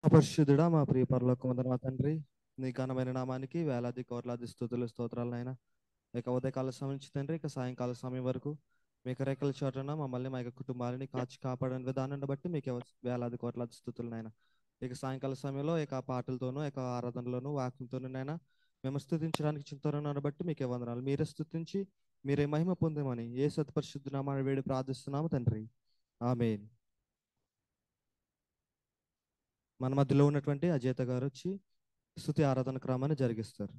అపరిశుద్ధుడా మా ప్రియ పరలోకమందున మా తండ్రి, నీ ఘనమైన నామానికి వేలాది కోట్లాది స్తుతులు స్తోత్రాలు నాయన. ఇక ఉదయకాల సమయం నుంచి తండ్రి, ఇక సాయంకాల సమయం వరకు మీకు రెక్కల చోటన మమ్మల్ని మా యొక్క కుటుంబాలని కాచి కాపాడని విధానాన్ని బట్టి మీకు వేలాది కోట్లాది స్తుతులు నాయన. ఇక సాయంకాల సమయంలో ఇక పాటలతోనూ ఇక ఆరాధనలోను వాక్యంతోనూ నాయన మేము స్తుతించడానికి చింతనను బట్టి మీకే వందనాలు. మీరే స్తుతించి మీరే మహిమ పొందేమని ఏ సత్పరిశుద్ధ నామాన్ని వేడి ప్రార్థిస్తున్నాము తండ్రి. ఆమేన్. మన మధ్యలో ఉన్నటువంటి అజేత గారు వచ్చి స్తుతి ఆరాధన క్రమాన్ని జరిగిస్తారు.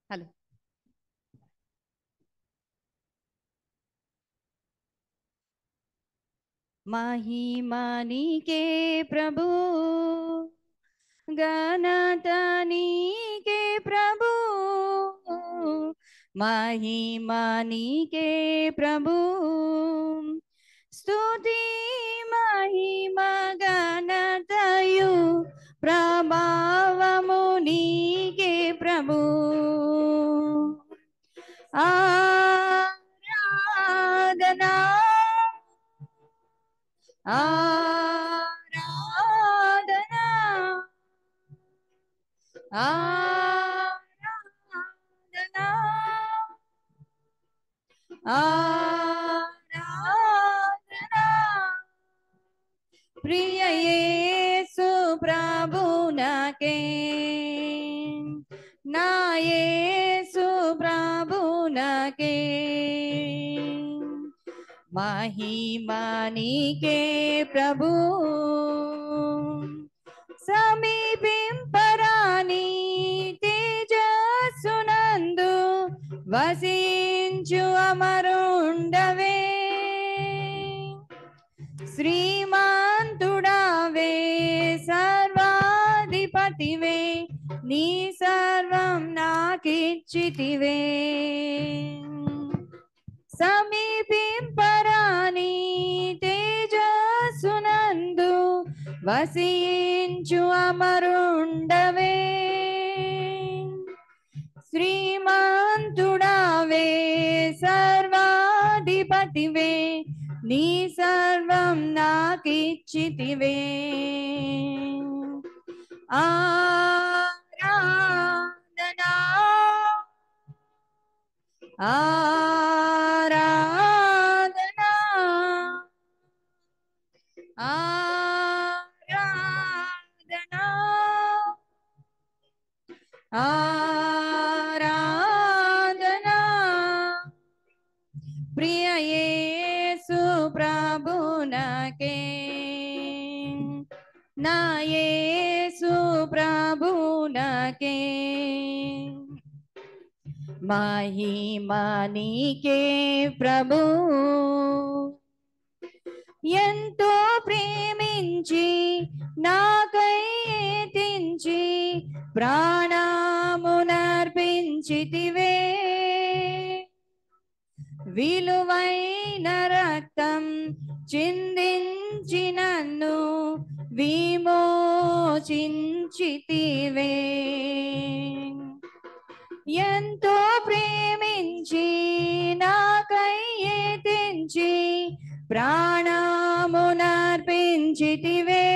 హలో. మహిమా నీకే ప్రభు, ఘనత నీకే ప్రభు, మహిమా నీకే ప్రభు, స్తుతి మహిమ ఘనతయు ప్రభావము నీకే ప్రభు. ఆరాధనా ఆరాధనా ఆరాధనా ఆరాధనా ప్రియ యేసు ప్రభునకే, నా యేసు ప్రభునకే, మహిమా నీకే ప్రభు, సమీపింపరాని తేజస్సునందు వసించు అమరుండవే, శ్రీమంతుడవే సర్వాధిపతివే, నీ సర్వం నాకిచ్చితివే, సమీపింపరాని తేజస్సునందు వసించు అమరుండవే, శ్రీమంతుడవే సర్వాధిపతివే, నీ సర్వం నాకిచ్చితివే, ఆరాధనా ఆరాధనా ఆరాధనా ఆరాధనా ప్రియ యేసు ప్రభునకే, నా యేసు ప్రభునకే, మహిమా నీకే ప్రభు, ఎంతో ప్రేమించి నాకై తెంచి ప్రాణమునర్పించితివే, విలువైన రక్తం చిందించి నన్ను విమోచించితివే, ఎంతో ప్రేమించి నాకై తెంచి ప్రాణమునర్పించితివే,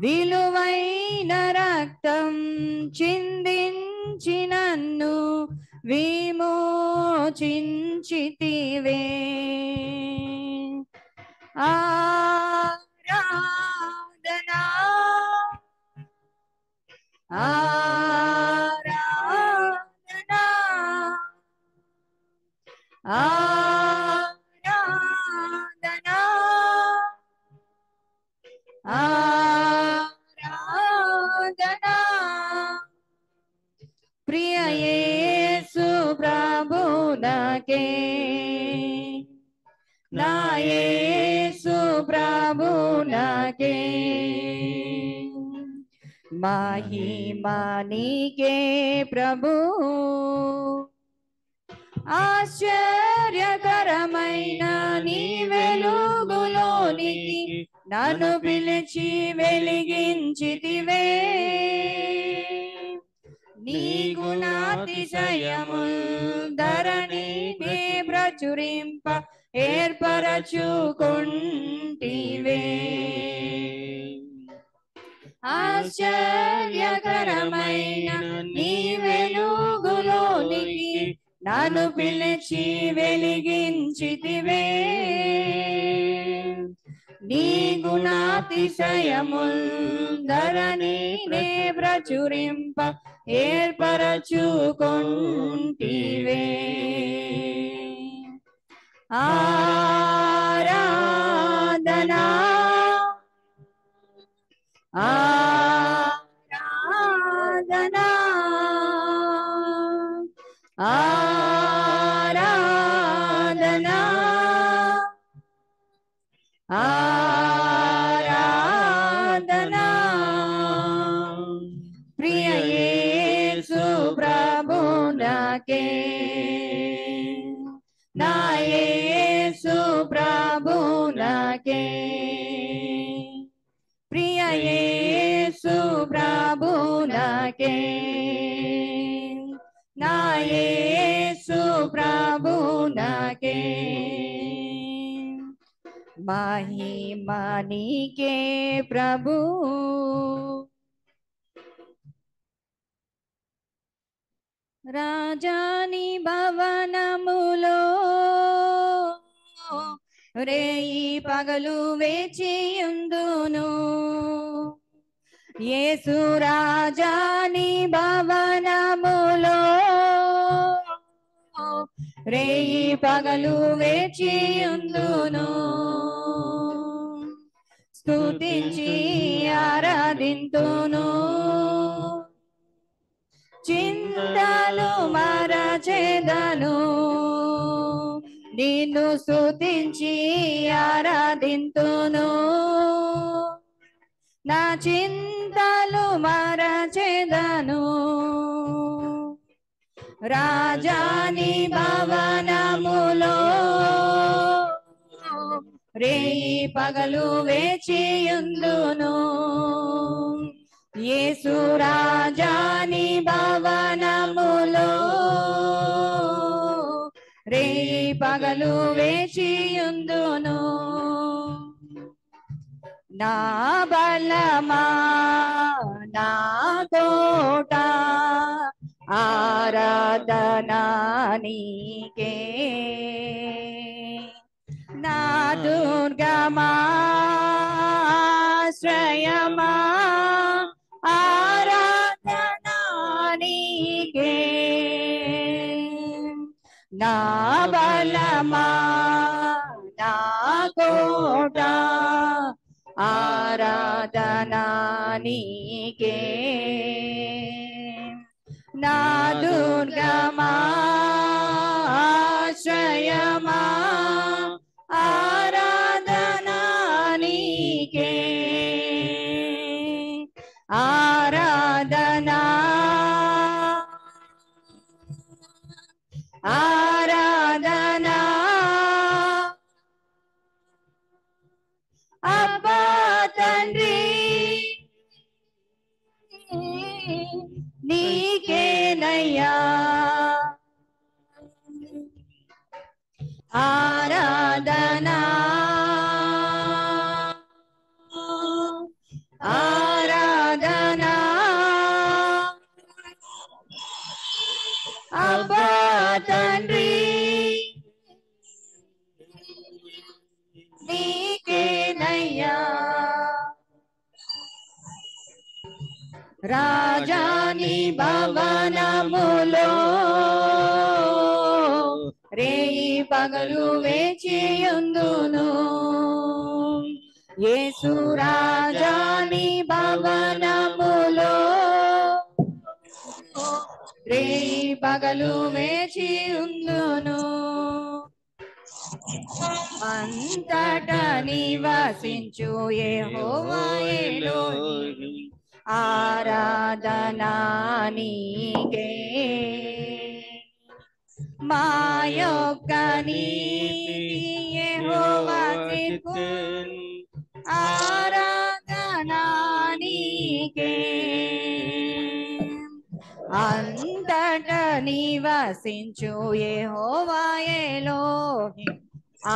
విలువైన రక్తం చిందించి నన్ను విమోచించితివే, ఆరాధనా ఆరాధనా ఆరాధనా ఆరాధనా ప్రియ యేసు ప్రభునకే, నా యేసు ప్రభునకే, మహిమ నీకే ప్రభు ఆశ్చర్యకరమైన నీ వెలుగులోనికి నన్ను పిలిచి వెలిగించితివే నీ గుణాతిశయముల్ ధరణిని ప్రచురింప ఏర్పరచుకుంటివే ఆశ్చర్యకరమైన నీ వెలుగులోనికి నన్ను పిలిచి వెలిగించితివే నీ గుణాతిశయముల్ ధరణిని ప్రచురింప ఏర్పరచుకుంటివే ఆరాధనా ఆరాధనా ఆరాధనా ఆరాధనా ప్రియ యేసు ప్రభునకే నా యేసు ప్రభునకే ప్రియ యేసు ప్రభునకే నా యేసు ప్రభునకే మహిమ నీకే ప్రభు రాజాని భవనములో రేయి పగలు వేచియుందును యేసు రాజాని భవనములో రేయి పగలు వేచియుందును స్తుతించి ఆరాధింతును చింతలు మరచెదను నిన్ను స్తుతించి ఆరాధింతును నా చింతలు మరచెదను రాజాని భవనములో రేయి పగలు వేచియుందును యేసు రాజాని భవనములో రేయి పగలు వేచియుందును నా బలమా నా కోట ఆరాధనా నీకే నా దుర్గమాశ్రయమా ఆరాధనా నీకే నా బలమా నా కోట ఆరాధనా నీకే నా దుర్గమాశ్రయమా ఆరాధనా నీకే ఆరాధనా ఆరాధనా అబ్బా తండ్రి నీకేనయ్యా ఆరాధనా ఆరాధనా అబ్బా తండ్రి నీకేనయ్యా రాజాని భవనములో రేయి పగలు వేచియుందును యేసు రాజాని భవనములో రేయి పగలు వేచియుందును అంతటా నివసించు యెహోవా ఎలోహిం ఆరాధనా నీకే. మా యొక్క నీతి యెహోవా సిద్ధిన్, ఆరాధనా నీకే. అంతట నివసించు యెహోవా ఎలోహిం,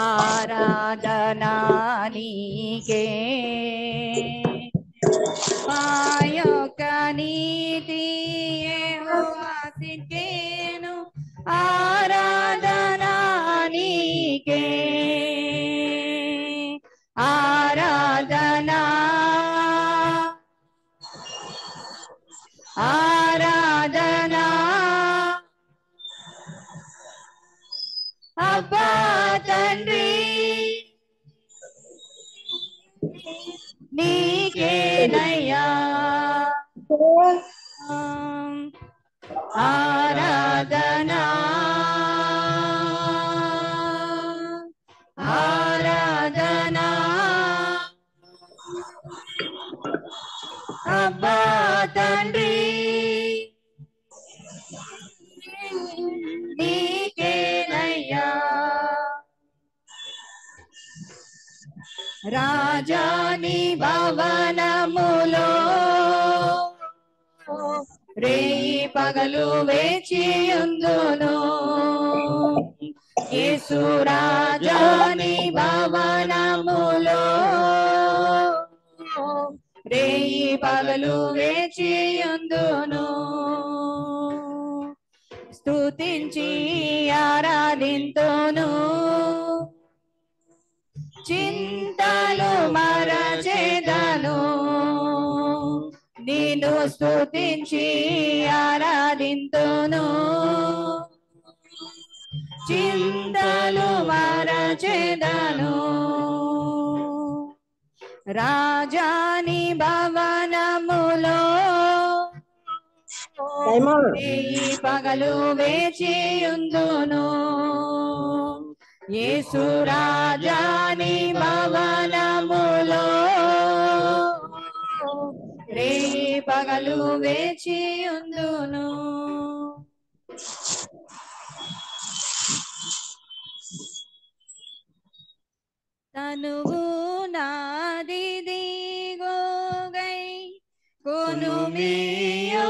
ఆరాధనా నీకే. మా యొక్క నీతి యెహోవా సిద్ధిను, ఆరాధనా నీకే. ఆరాధనా ఆరాధనా అబ్బా తండ్రి నీకేనయ్యా. ఆరాధనా ఆరాధనా అబ్బా తండ్రి నీకేనయ్యా. రాజాని భవనములో రేయి పగలు వేచియుందును. యేసు రాజాని భవనములో రేయి పగలు వేచియుందును. స్తుతించి ఆరాధింతును, చింతలు మరచెదను. నిన్ను స్తుతించి ఆరాధింతును, చింతలు మరచెదను. రాజాని భవనములో రేయి పగలు వేచియుందును. యేసు రాజాని భవనములో రేయి పగలు వేచియుందును. తనువు నాదిదిగోగై కొనుమియో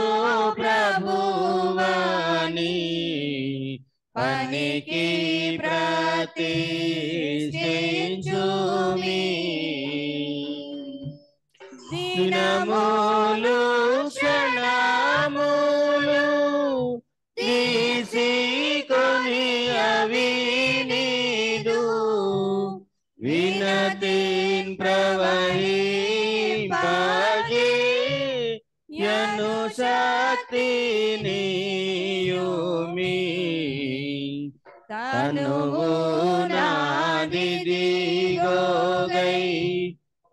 ప్రభువాని, పనికి ప్రతిష్ఠించుమి. దినములు క్షణములు తీసుకొని అవి నీదు వినతిన్ ప్రవహింపజే యను శక్తినియుమి. తనువు నాదిదిగోగై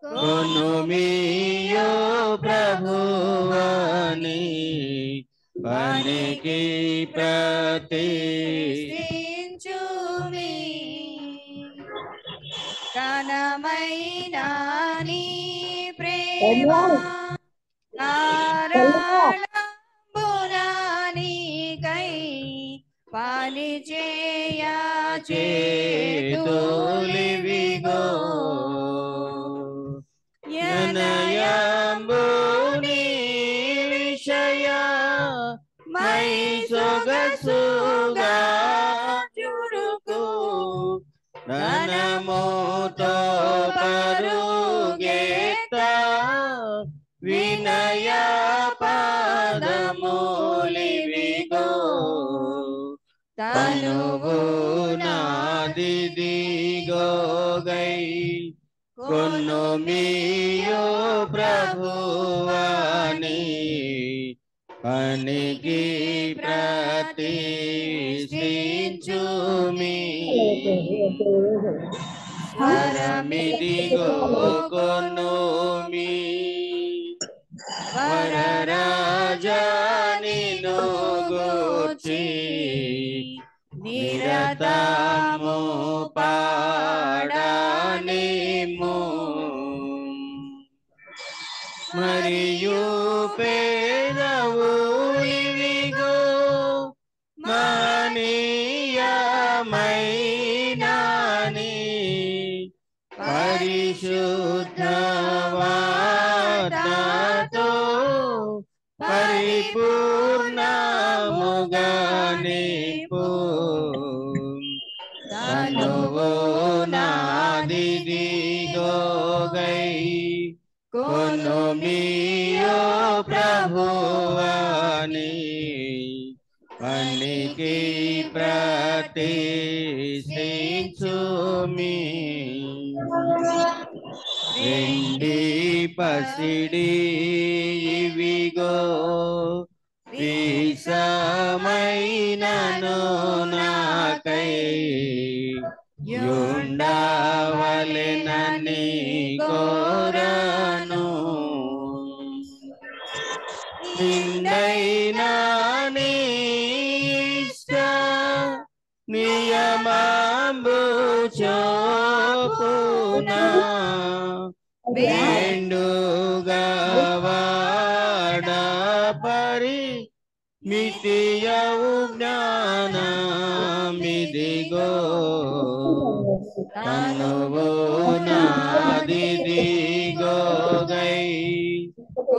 కొనుమియో ప్రభువాని, పనికి ప్రతిష్ఠించుమి. ఘనమైన నీ ప్రేమ కారణంబునానికై పని చేయ చేతులివిగో. యనయంబుని విషయ మై సొగసుగా చురుకు, ఘనముతో పరుగెత్త వినయ పాదములివిగో. తనువు నాదిదిగోగై కొనుమియో ప్రభువాని, పనికి ప్రతిష్ఠించుమి. హరమిదిగో కొనుమి, వరరాజా నిన్ను గూర్చి నిరతము పాడనిము. మరియు నింపు తనువు నాదిదిగోగై కొను మీయో ప్రభువాని పనికి ప్రతిష్ఠించుమి వెండి పసిడి ఇవిగో విషమైనను నాకై యుండవలెనని కోరను నిందైనా నీ ఇష్ట నియమంబు చోపునా వేండుగా వాడపరి మితియవు జ్ఞానమిదిగో తనువు నాదిదిగోగై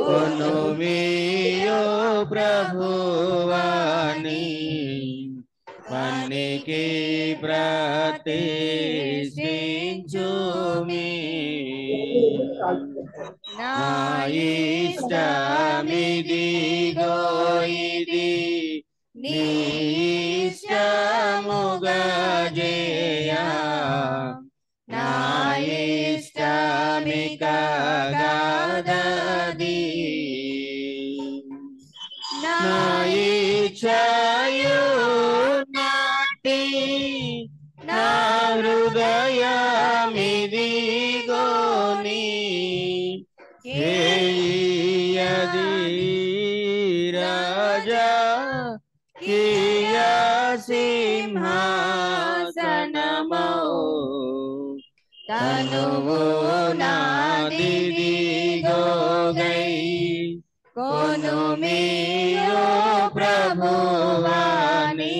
కొను మీయో ప్రభువాని పనికి ప్రతిష్ఠించుమి నా ఇష్టమిదిగో ఇది నీ ఇష్టముగా జయ నా ఇష్టమిక గదది నా ఇచ్చయు నాటి నా హృదయమిదిగోని ఏయది రాజా కియ సింహాసనమో తనువు నాదిదిగోగై కొను మీయో ప్రభువాని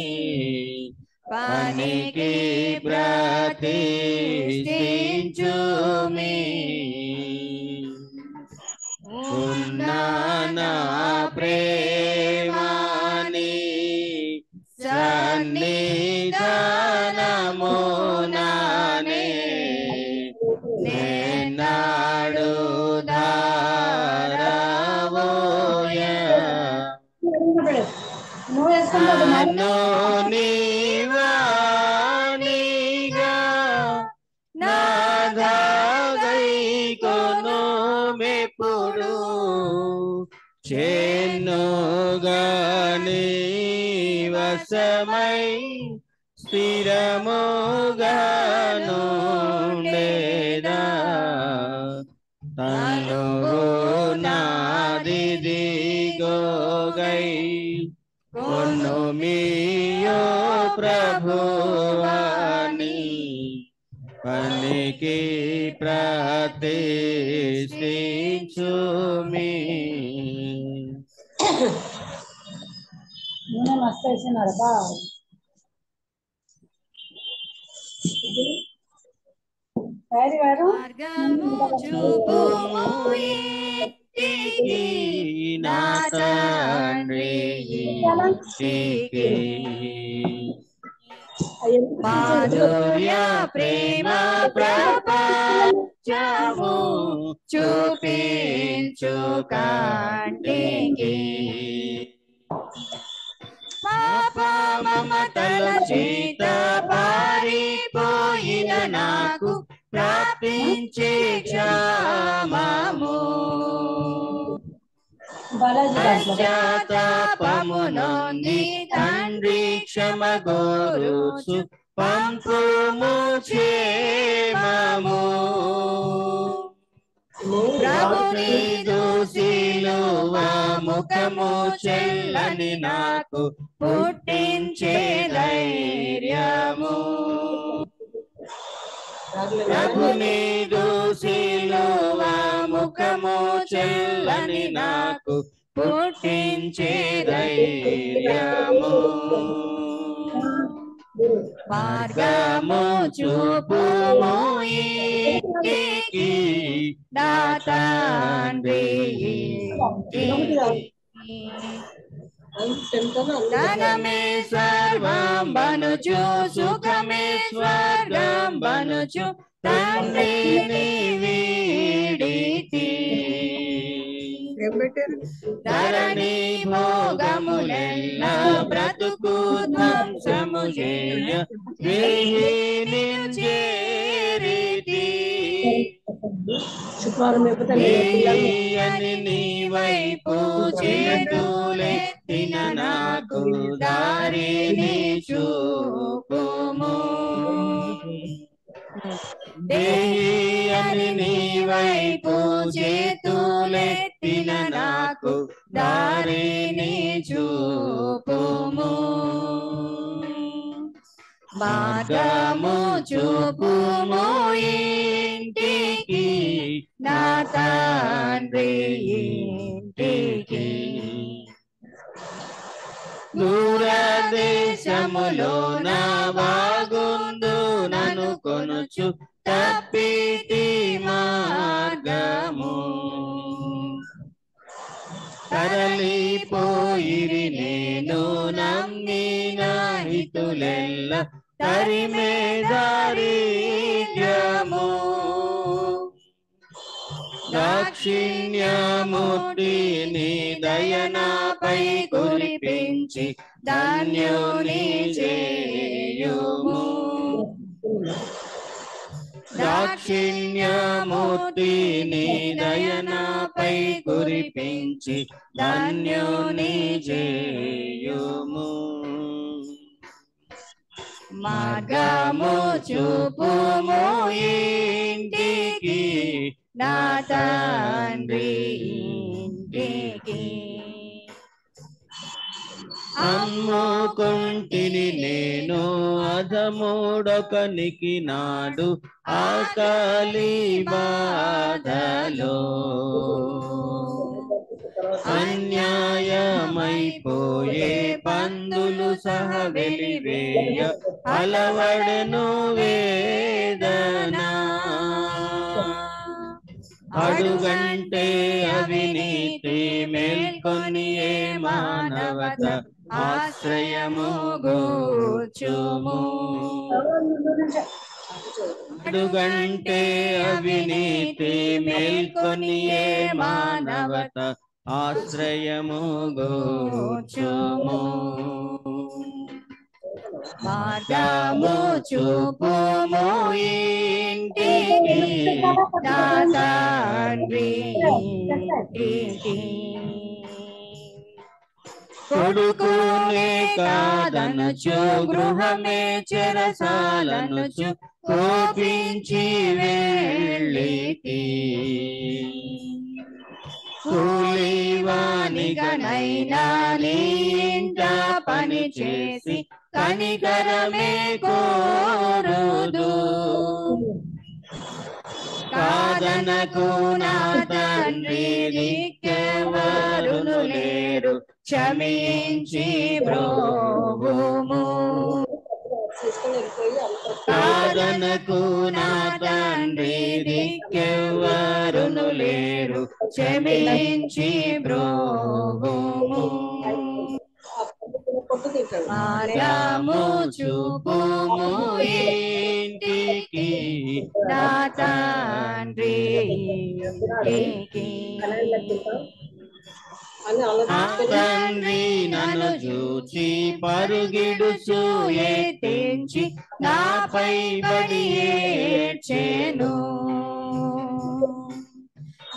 పనికి ప్రతిష్ఠించుమి నా ప్రేమాని సన్నిధానమునానే నేనాడు ధారవోయ నన్ను నీవానిగా నాదాగై కొను మెప్పుడు చెన్నుగాని వశమై స్థిరముగాను లేదా తనువు నాదిదిగోగై కొను మీయో ప్రభువాని పనికి ప్రతిష్ఠించుమి మస్తు వేసినారు బా నా తండ్రి మాధుర్య ప్రేమ ప్రపంచము చూపించు కంటికి పాప మమతల చేత పారిపోయిన నాకు ప్రాప్తించే క్షేమము పశ్చాత్తాపమునొంది తండ్రి క్షమగోరుచు పంపుము క్షేమము ప్రభుని దూసిలువ ముఖము చెల్లని నాకు పుట్టించే ధైర్యము ప్రభుని దూసిలువ ముఖము చెల్లని నాకు పుట్టించే ధైర్యము మార్గము చూపుము ఇంటికి నా తండ్రి ధనమే సర్వం బనుచు సుఖమే స్వర్గం బనుచు తండ్రిని వీడితి ధరణి భోగములెల్ల బ్రతుకు ధ్వంసము చేయ వేహిని చేరితి అని నీ వైపు చేతులెత్తిన నాకు దారిని చూపుము అని నీ వైపు చేతులెత్తిన నాకు దారిని చూపుము మార్గము చూపుము ఇంటికి నా తండ్రి ఇంటికి దూరదేశములో నా బాగుందు నన్ను కొనుచు తప్పితి మార్గము తరలిపోయిరి నేను నమ్మిన హితులెల్ల తరిమే దారిద్ర్యము దాక్షిణ్యమూర్తి నీ దయనాపై కురిపించి ధన్యుని చేయుము దాక్షిణ్యమూర్తి నీ దయనాపై కురిపించి ధన్యుని చేయుము మార్గము చూపుము ఇంటికి నా తండ్రి ఇంటికి అమ్ముకుంటిని నేను అధముడొకనికి నాడు ఆకలి బాధలో అన్యాయమైపోయే పందులు సహ వెలివేయ అలవడను వేదనా అడుగంటే అవినీతి మేల్కొని ఏ మానవత ఆశ్రయము గూర్చుము అడుగంటే అవినీతి మేల్కొని ఏ మానవత ఆశ్రయము గూర్చుము మార్గము చూపుము ఇంటికి నా తండ్రి ఇంటికి కొడుకునే కాదనుచు గృహమే చెరసాలనుచు కోపించి వెళ్ళితి కూలివానిగనైనా నీ ఇంట పని చేసి కనికరమే కోరుదు కాదనకు నా తండ్రి నీకెవరును లేరు క్షమించి బ్రోవుము కాదనకు నా తండ్రి నీకెవరును లేరు క్షమించి బ్రోవుము మార్గము చూపుము ఇంటికి నా తండ్రి ఇంటికి తండ్రి నన్ను చూచి పరుగిడుచు ఎత్తించి నాపై బడి ఏడ్చెను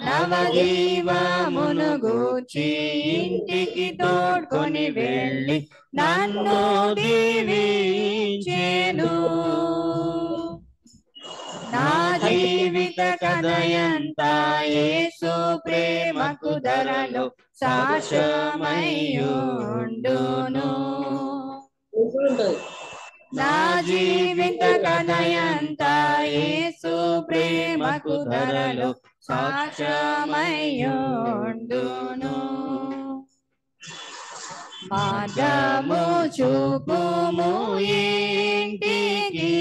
నవజీవమును గూర్చి ఇంటికి తోడ్కొని వెళ్ళి నన్ను దీవించెను నా జీవిత కథయంతా యేసు ప్రేమకు ధరలో సాక్ష్యమయ్యుండును నా జీవిత కథయంతా యేసు ప్రేమకు ధరలో సాక్ష్యమయ్యుండును మార్గము చూపుము ఇంటికి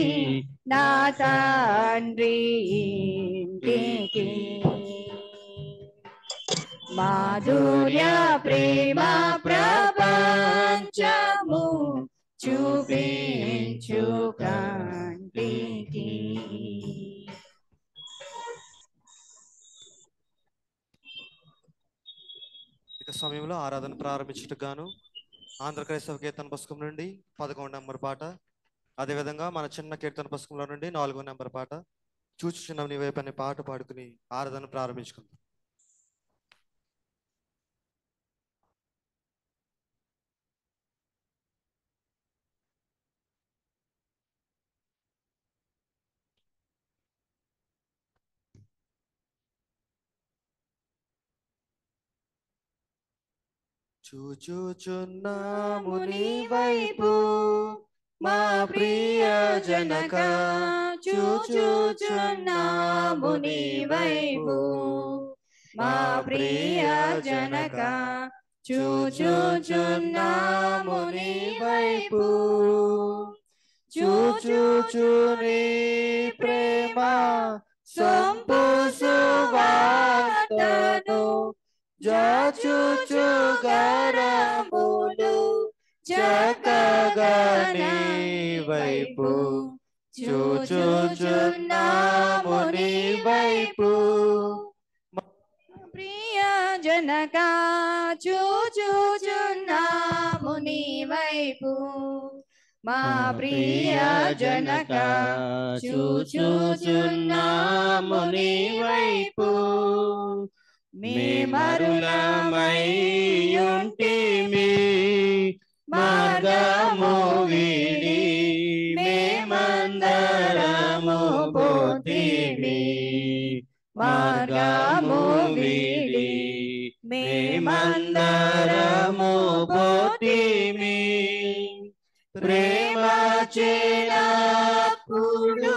నా తండ్రి ఇంటికి మాధుర్య ప్రేమ ప్రపంచము చూపించు కంటికి. ఇక సమయంలో ఆరాధన ప్రారంభించుటకు గాను ఆంధ్ర క్రైస్తవ కీర్తన పుస్తకం నుండి 11వ నెంబర్ పాట, అదేవిధంగా మన చిన్న కీర్తన పుస్తకంలో నుండి 4వ నెంబర్ పాట చూచుచున్నాం నీ వైపు అనే పాట పాడుకుని ఆరాధన ప్రారంభించుకుందాం. చూచుచున్నాము నీ వైపు మా ప్రియ జనక, చూచుచున్నాము నీ వైపు మా ప్రియ జనక, చూచుచున్నాము నీ వైపు. చూచుచు నీ ప్రేమ సంపు సువార్తను జాచుచు గరములు చక్కగా నీ వైపు. చూచుచున్నాము నీ వైపు ప్రియ జనక, చూచుచున్నాము నీ వైపు మా ప్రియ జనక, చూచుచున్నాము నీ వైపు. మేమరులమైయుంటిమి మార్గము వీడి మేమందరము పోతిమి. మార్గము వీడి మేమందరము పోతిమి. ప్రేమ చేనప్పుడు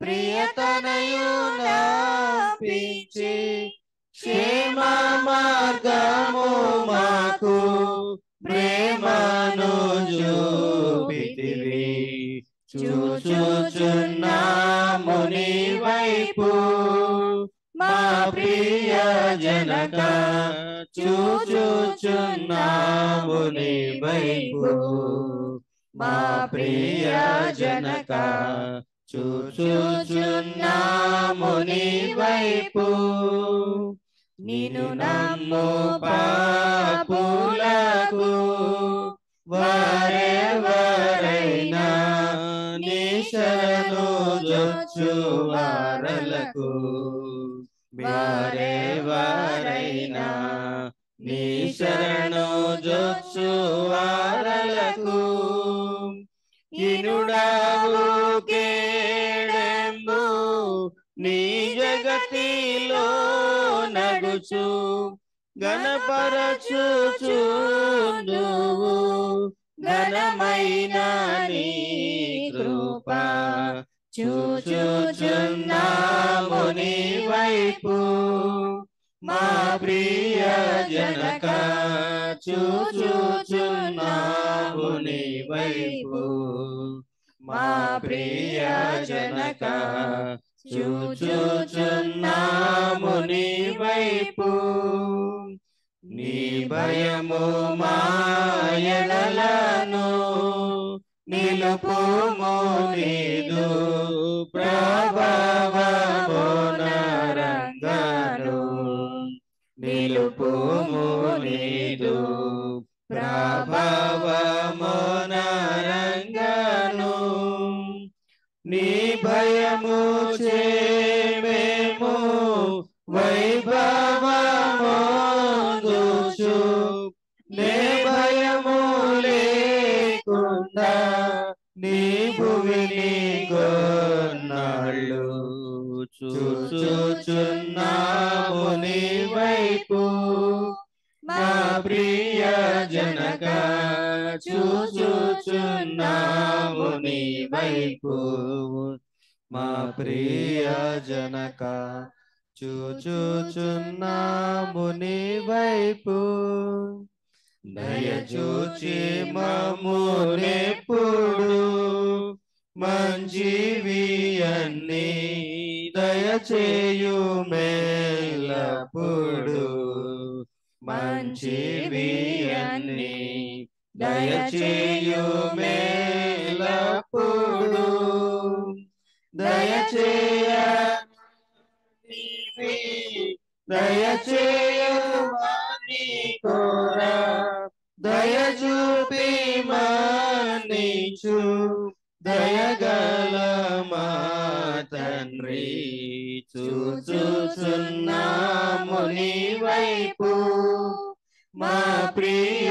ప్రియతనయు నాపించి క్షేమ మార్గము మాకు ప్రేమను చూపితివి. చూచుచున్నాము నీ వైపు మా ప్రియ జనక, చూచుచున్నాము నీ వైపు మా ప్రియ జనక, చూచుచున్నాము నీ వైపు. నిన్ను నమ్ము పాపులకు వారెవరైనా నీ శరణు జొచ్చు వారలకు, వారెవరైనా నీ శరణు జొచ్చు వారలకు. ఇనుడావు కేడెంబు నీ జగతిలో నడుచు గణపరచుచు నువ్వు ఘనమైన నీ కృప. చూచుచున్నాము నీ వైపు మా ప్రియ జనక, చూచుచున్నాము నీ వైపు మా ప్రియ జనక, చూచుచున్నాము నీ వైపు. నీ భయము మాయలను నిలుపుము నీదు ప్రభావము నరంగను. నిలుపుము నీదు ప్రభావము నరంగను. నీ భయము చే మేము వైభవము చూచు నే భయము లేకుండా నీ భువిని గొన్నాళ్ళు. చూచుచున్నాము నీ వైపు మా ప్రియ జనక, చూచుచున్నాము నీ వైపు మా ప్రియ జనక, చూచుచున్నాము నీ వైపు. దయచూచి మమ్మునెప్పుడు మంచివి అన్ని దయచేయు మేలప్పుడు. దయచేయ దయచేయమని కోరా దయచూపి మన్నించు దయగల మా తండ్రి చూచుచున్నాము నీ వైపు మా ప్రియ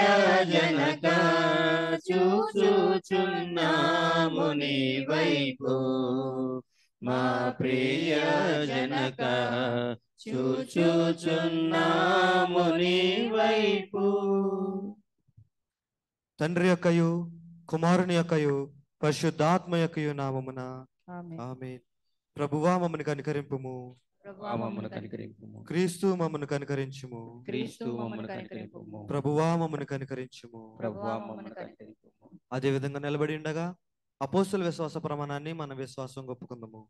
జనక చూచుచున్నాము నీ వైపు మా ప్రియ జనక చూచుచున్నాము నీ వైపు. తండ్రి యొక్కయు కుమారుని యొక్కయు పరిశుద్ధాత్మ యొక్కయు నామమున ఆమేన్. ప్రభువా మమ్మను కనికరింపుము. క్రీస్తు మమ్మను కనికరించుము. ప్రభువా మమ్మను కనికరించుము. అదే విధంగా నిలబడి ఉండగా అపోస్తుల విశ్వాస ప్రమాణాన్ని మన విశ్వాసం ఒప్పుకుందాము.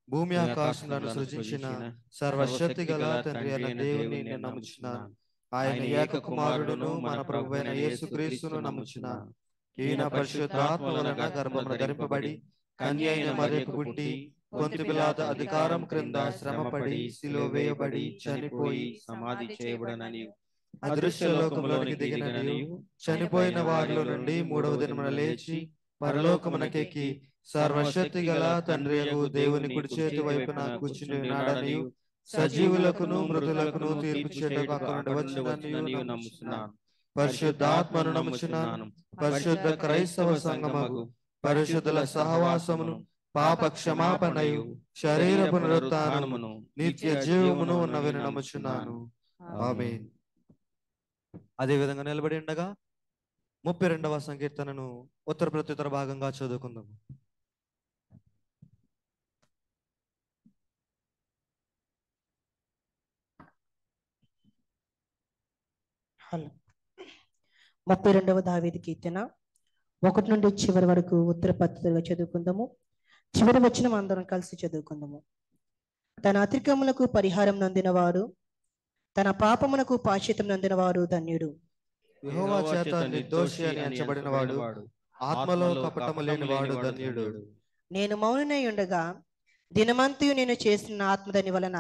భూమి ఆకాశములను సృజించిన సర్వశక్తి గల తండ్రి అయిన దేవుని నేను నమ్ముచున్నాను. ఆయన ఏక కుమారుడును మన ప్రభువైన యేసుక్రీస్తును నమ్ముచున్నాను. ఈయన పరిశుద్ధాత్మ వలన గర్భమున ధరింపబడి కన్య అయిన మరియకు పుట్టి పొంతి పిలాతు అధికారం క్రింద శ్రమపడి శిలువ వేయబడి చనిపోయి సమాధి చేయబడనని అదృశ్య లోకములోనికి దిగినని చనిపోయిన వారిలో నుండి మూడవ దినమున లేచి పరలోకమునకెక్కి సర్వశక్తి గల తండ్రి దేవుని కుడి చేతి వైపున కూర్చుని ఉన్నాడని సజీవులకును మృతులకును తీర్పు చేయుటకు అక్కడ నుండి నమ్ముచున్నాను. పరిశుద్ధాత్మను నమ్ముచున్నాను. పరిశుద్ధ క్రైస్తవ సంఘమును పరిశుద్ధుల సహవాసమును పాప క్షమాపణయు శరీర పునరుత్థానమును నిత్య జీవమును ఉన్నవని నమ్ముచున్నాను. ఆమేన్. అదే విధంగా నిలబడి ఉండగా 32వ సంకీర్తనను ఉత్తర ప్రత్యుత్తర భాగంగా చదువుకుందాము. హలో 32వ దావీదు కీర్తన 1 నుండి చివరి వరకు ఉత్తర పద్ధతిగా చదువుకుందాము. చివరి వచనం అందరం కలిసి చదువుకుందాము. తన అతిక్రమములకు పరిహారం నందినవాడు, తన పాపమునకు పాశ్చాత్యం నందినవాడు ధన్యుడు. యెహోవా చేత నిర్దోషి అని ఎంచబడినవాడు, ఆత్మలో కపటము లేనివాడు ధన్యుడు. నేను మౌననై ఉండగా దినమంతయు నేను చేసిన ఆత్మదని వలన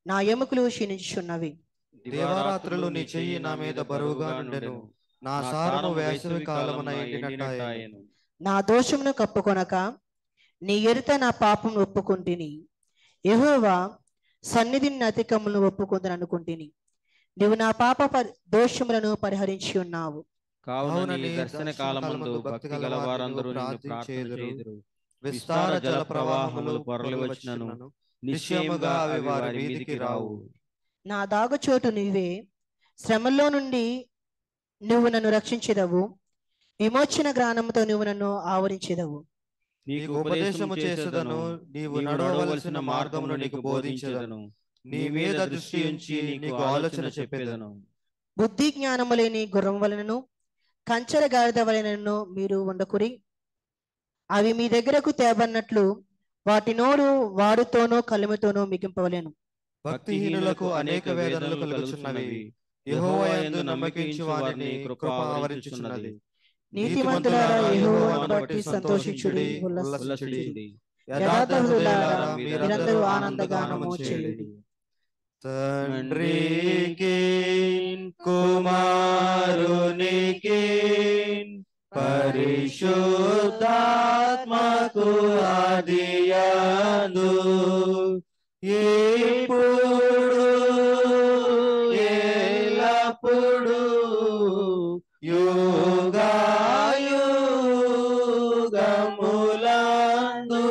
నా ఎముకలు క్షీణించుచున్నవి. దేవరాత్రులు నీ చెయ్యి నా మీద బరువుగా నుండెను. నా సారము వేసవి కాలమున ఎండినట్టాయెను. నా దోషమును కప్పుకొనక నీ ఎరుత నా పాపమును ఒప్పుకుంటిని. యెహోవా సన్నిధిని నా అతిక్రమములను ఒప్పుకుందని అనుకుంటుని. నీవు నా పాప దోషములను పరిహరించి ఉన్నావు. కావున నీ దర్శన కాలమందు భక్తి గల వారందరూ నిన్ను ప్రార్థించెదరు. విస్తార జల ప్రవాహములు పొరలి వచ్చినను నిశ్చయముగా అవి వారి వీధికి రావు. నా దాగుచోటు నీవే, శ్రమల్లో నుండి నువ్వు నన్ను రక్షించెదవు. విమోచన జ్ఞానముతో నువ్వు నన్ను ఆవరించెదవు. నీకు ఉపదేశము చేసేదను, నీవు నడవవలసిన మార్గమును నీకు బోధించెదను. నీ మీద దృష్టి ఉంచి నీకు ఆలోచన చెప్పేదను. బుద్ధి జ్ఞానము లేని గుర్రం వలనను కంచెర గాడిద వలనను మీరు ఉండకురి. అవి మీ దగ్గరకు తేబడినట్లు వాటి నోరు వాడుతోనో కలిమితోనో మిగింపవలేను. భక్తిహీనులకు అనేక వేదనలు కలుగుచున్నవి. యెహోవా యందు నమ్మకించు వారిని కృప ఆవరించుచున్నది. నీతిమంతులారా యెహోవాను బట్టి సంతోషించుడి, ఉల్లసించుడి. యథార్థవంతులారా మీరందరూ ఆనందగానము చేయుడి. తండ్రికి కుమారునికి పరిశుద్ధాత్మకు ఆదియందు ఇప్పుడు ఎల్లప్పుడు యుగాయుగములందు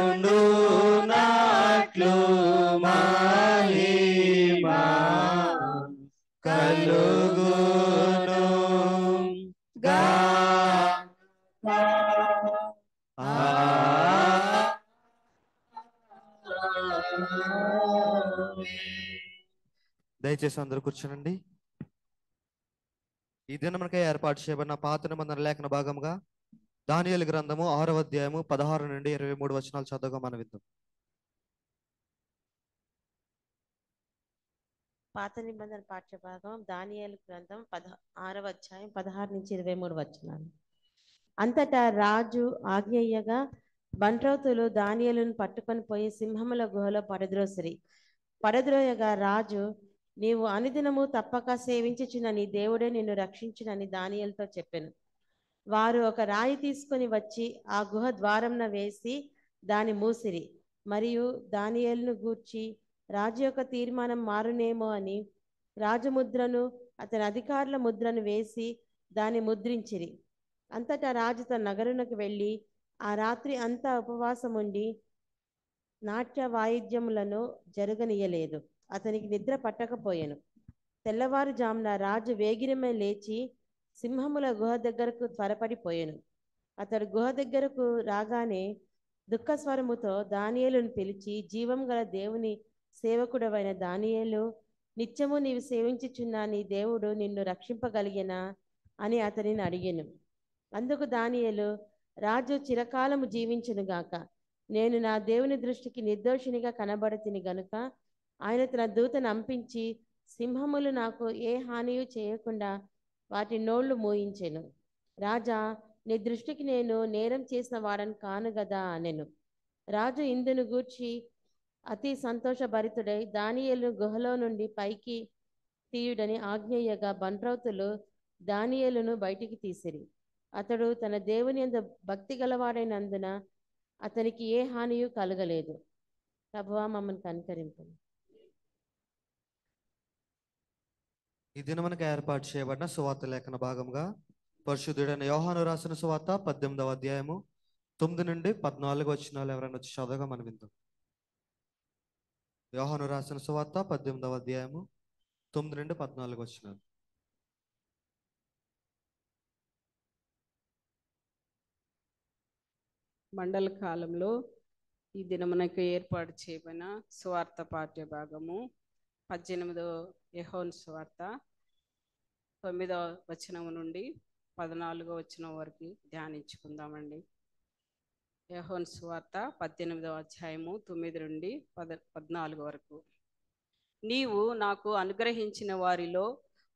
ఉండునట్లు మహిమా కలుగును గాక. దయచేసి అందరూ కూర్చోనండి. ఈ దినమునకై ఏర్పాటు చేయబడిన పాత నిబంధన లేఖన భాగముగా దానియేలు గ్రంథము 6వ అధ్యాయము 16 నుండి 23 వచనాలు చదవగా మనం విందాం. పాత నిబంధన పాఠ్యభాగం దానియేలు గ్రంథం 6వ అధ్యాయం 16 నుంచి 23 వచనాలు. అంతటా రాజు ఆజ్ఞయ్యగా బంట్రౌతులు దానియేలును పట్టుకొని పోయి సింహముల గుహలో పడద్రోసిరి. పడద్రోయగా రాజు, నీవు అనుదినము తప్పక సేవించుచున్న నీ దేవుడే నిన్ను రక్షించునని దానియేలుతో చెప్పెను. వారు ఒక రాయి తీసుకొని వచ్చి ఆ గుహ ద్వారంన వేసి దాని మూసిరి. మరియు దానియేలును గూర్చి రాజు యొక్క తీర్మానం మారునేమో అని రాజముద్రను అతని అధికారుల ముద్రను వేసి దాన్ని ముద్రించిరి. అంతటా రాజు తన నగరునకు వెళ్ళి ఆ రాత్రి అంతా ఉపవాసం ఉండి నాట్య వాయిద్యములను జరగనీయలేదు. అతనికి నిద్ర పట్టకపోయెను. తెల్లవారుజామున రాజు వేగిరమే లేచి సింహముల గుహ దగ్గరకు త్వరపడిపోయెను. అతడు గుహ దగ్గరకు రాగానే దుఃఖస్వరముతో దానియేలును పిలిచి, జీవం గల దేవుని సేవకుడవైన దానియేలు, నిత్యము నీవు సేవించుచున్న నీ దేవుడు నిన్ను రక్షింపగలిగెనా అని అతనిని అడిగెను. అందుకు దానియేలు, రాజు చిరకాలము జీవించునుగాక. నేను నా దేవుని దృష్టికి నిర్దోషినిగా కనబడతిని గనుక ఆయన తన దూతను అంపించి సింహములు నాకు ఏ హానియు చేయకుండా వాటి నోళ్లు మూయించెను. రాజా, నీ దృష్టికి నేను నేరం చేసిన వాడని కాను గదా అనెను. రాజు ఇందును గూర్చి అతి సంతోషభరితుడై దానియేలును గుహలో నుండి పైకి తీయుడని ఆజ్ఞేయగా బంట్రౌతులు దానియేలును బయటికి తీసిరి. అతడు తన దేవుని యందు భక్తి గలవాడైనందున అతనికి ఏ హానియు కలగలేదు. ప్రభువా, మమ్మల్ని కనికరింపు. ఈ దినమునకు ఏర్పాటు చేయబడిన సువార్త లేఖన భాగంగా పరిశుద్ధుడైన యోహాను రాసిన సువార్త 18వ అధ్యాయము 9 నుండి 14 వచనాలు ఎవరైనా వచ్చి చదవగా మనం విందాం. యోహాను రాసిన సువార్త 18వ అధ్యాయము 9 నుండి 14 వచనాలు. మండల కాలంలో ఈ దినమునకు ఏర్పాటు చేయబడిన సువార్త పాఠ్య భాగము 18వ యోహాను సువార్త 9వ వచనం నుండి 14వ వచనం వరకు ధ్యానించుకుందామండి. యోహాను సువార్త 18వ అధ్యాయము 9 నుండి 14 వరకు. నీవు నాకు అనుగ్రహించిన వారిలో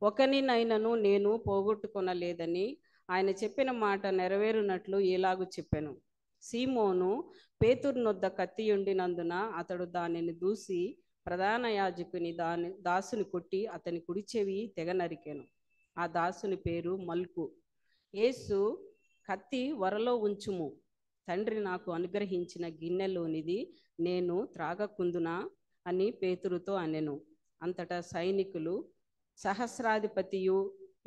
ఒకనినైనను నేను పోగొట్టుకొనలేదని ఆయన చెప్పిన మాట నెరవేరునట్లు ఇలాగు చెప్పెను. సీమోను పేతురునొద్ద కత్తియుండినందున అతడు దానిని దూసి ప్రధాన యాజకుని దాసుని కొట్టి అతని కుడి చెవి తెగ నరికెను. ఆ దాసుని పేరు మల్కు. యేసు, కత్తి వరలో ఉంచుము, తండ్రి నాకు అనుగ్రహించిన గిన్నెలోనిది నేను త్రాగకుందునా అని పేతురుతో అనెను. అంతటా సైనికులు, సహస్రాధిపతియు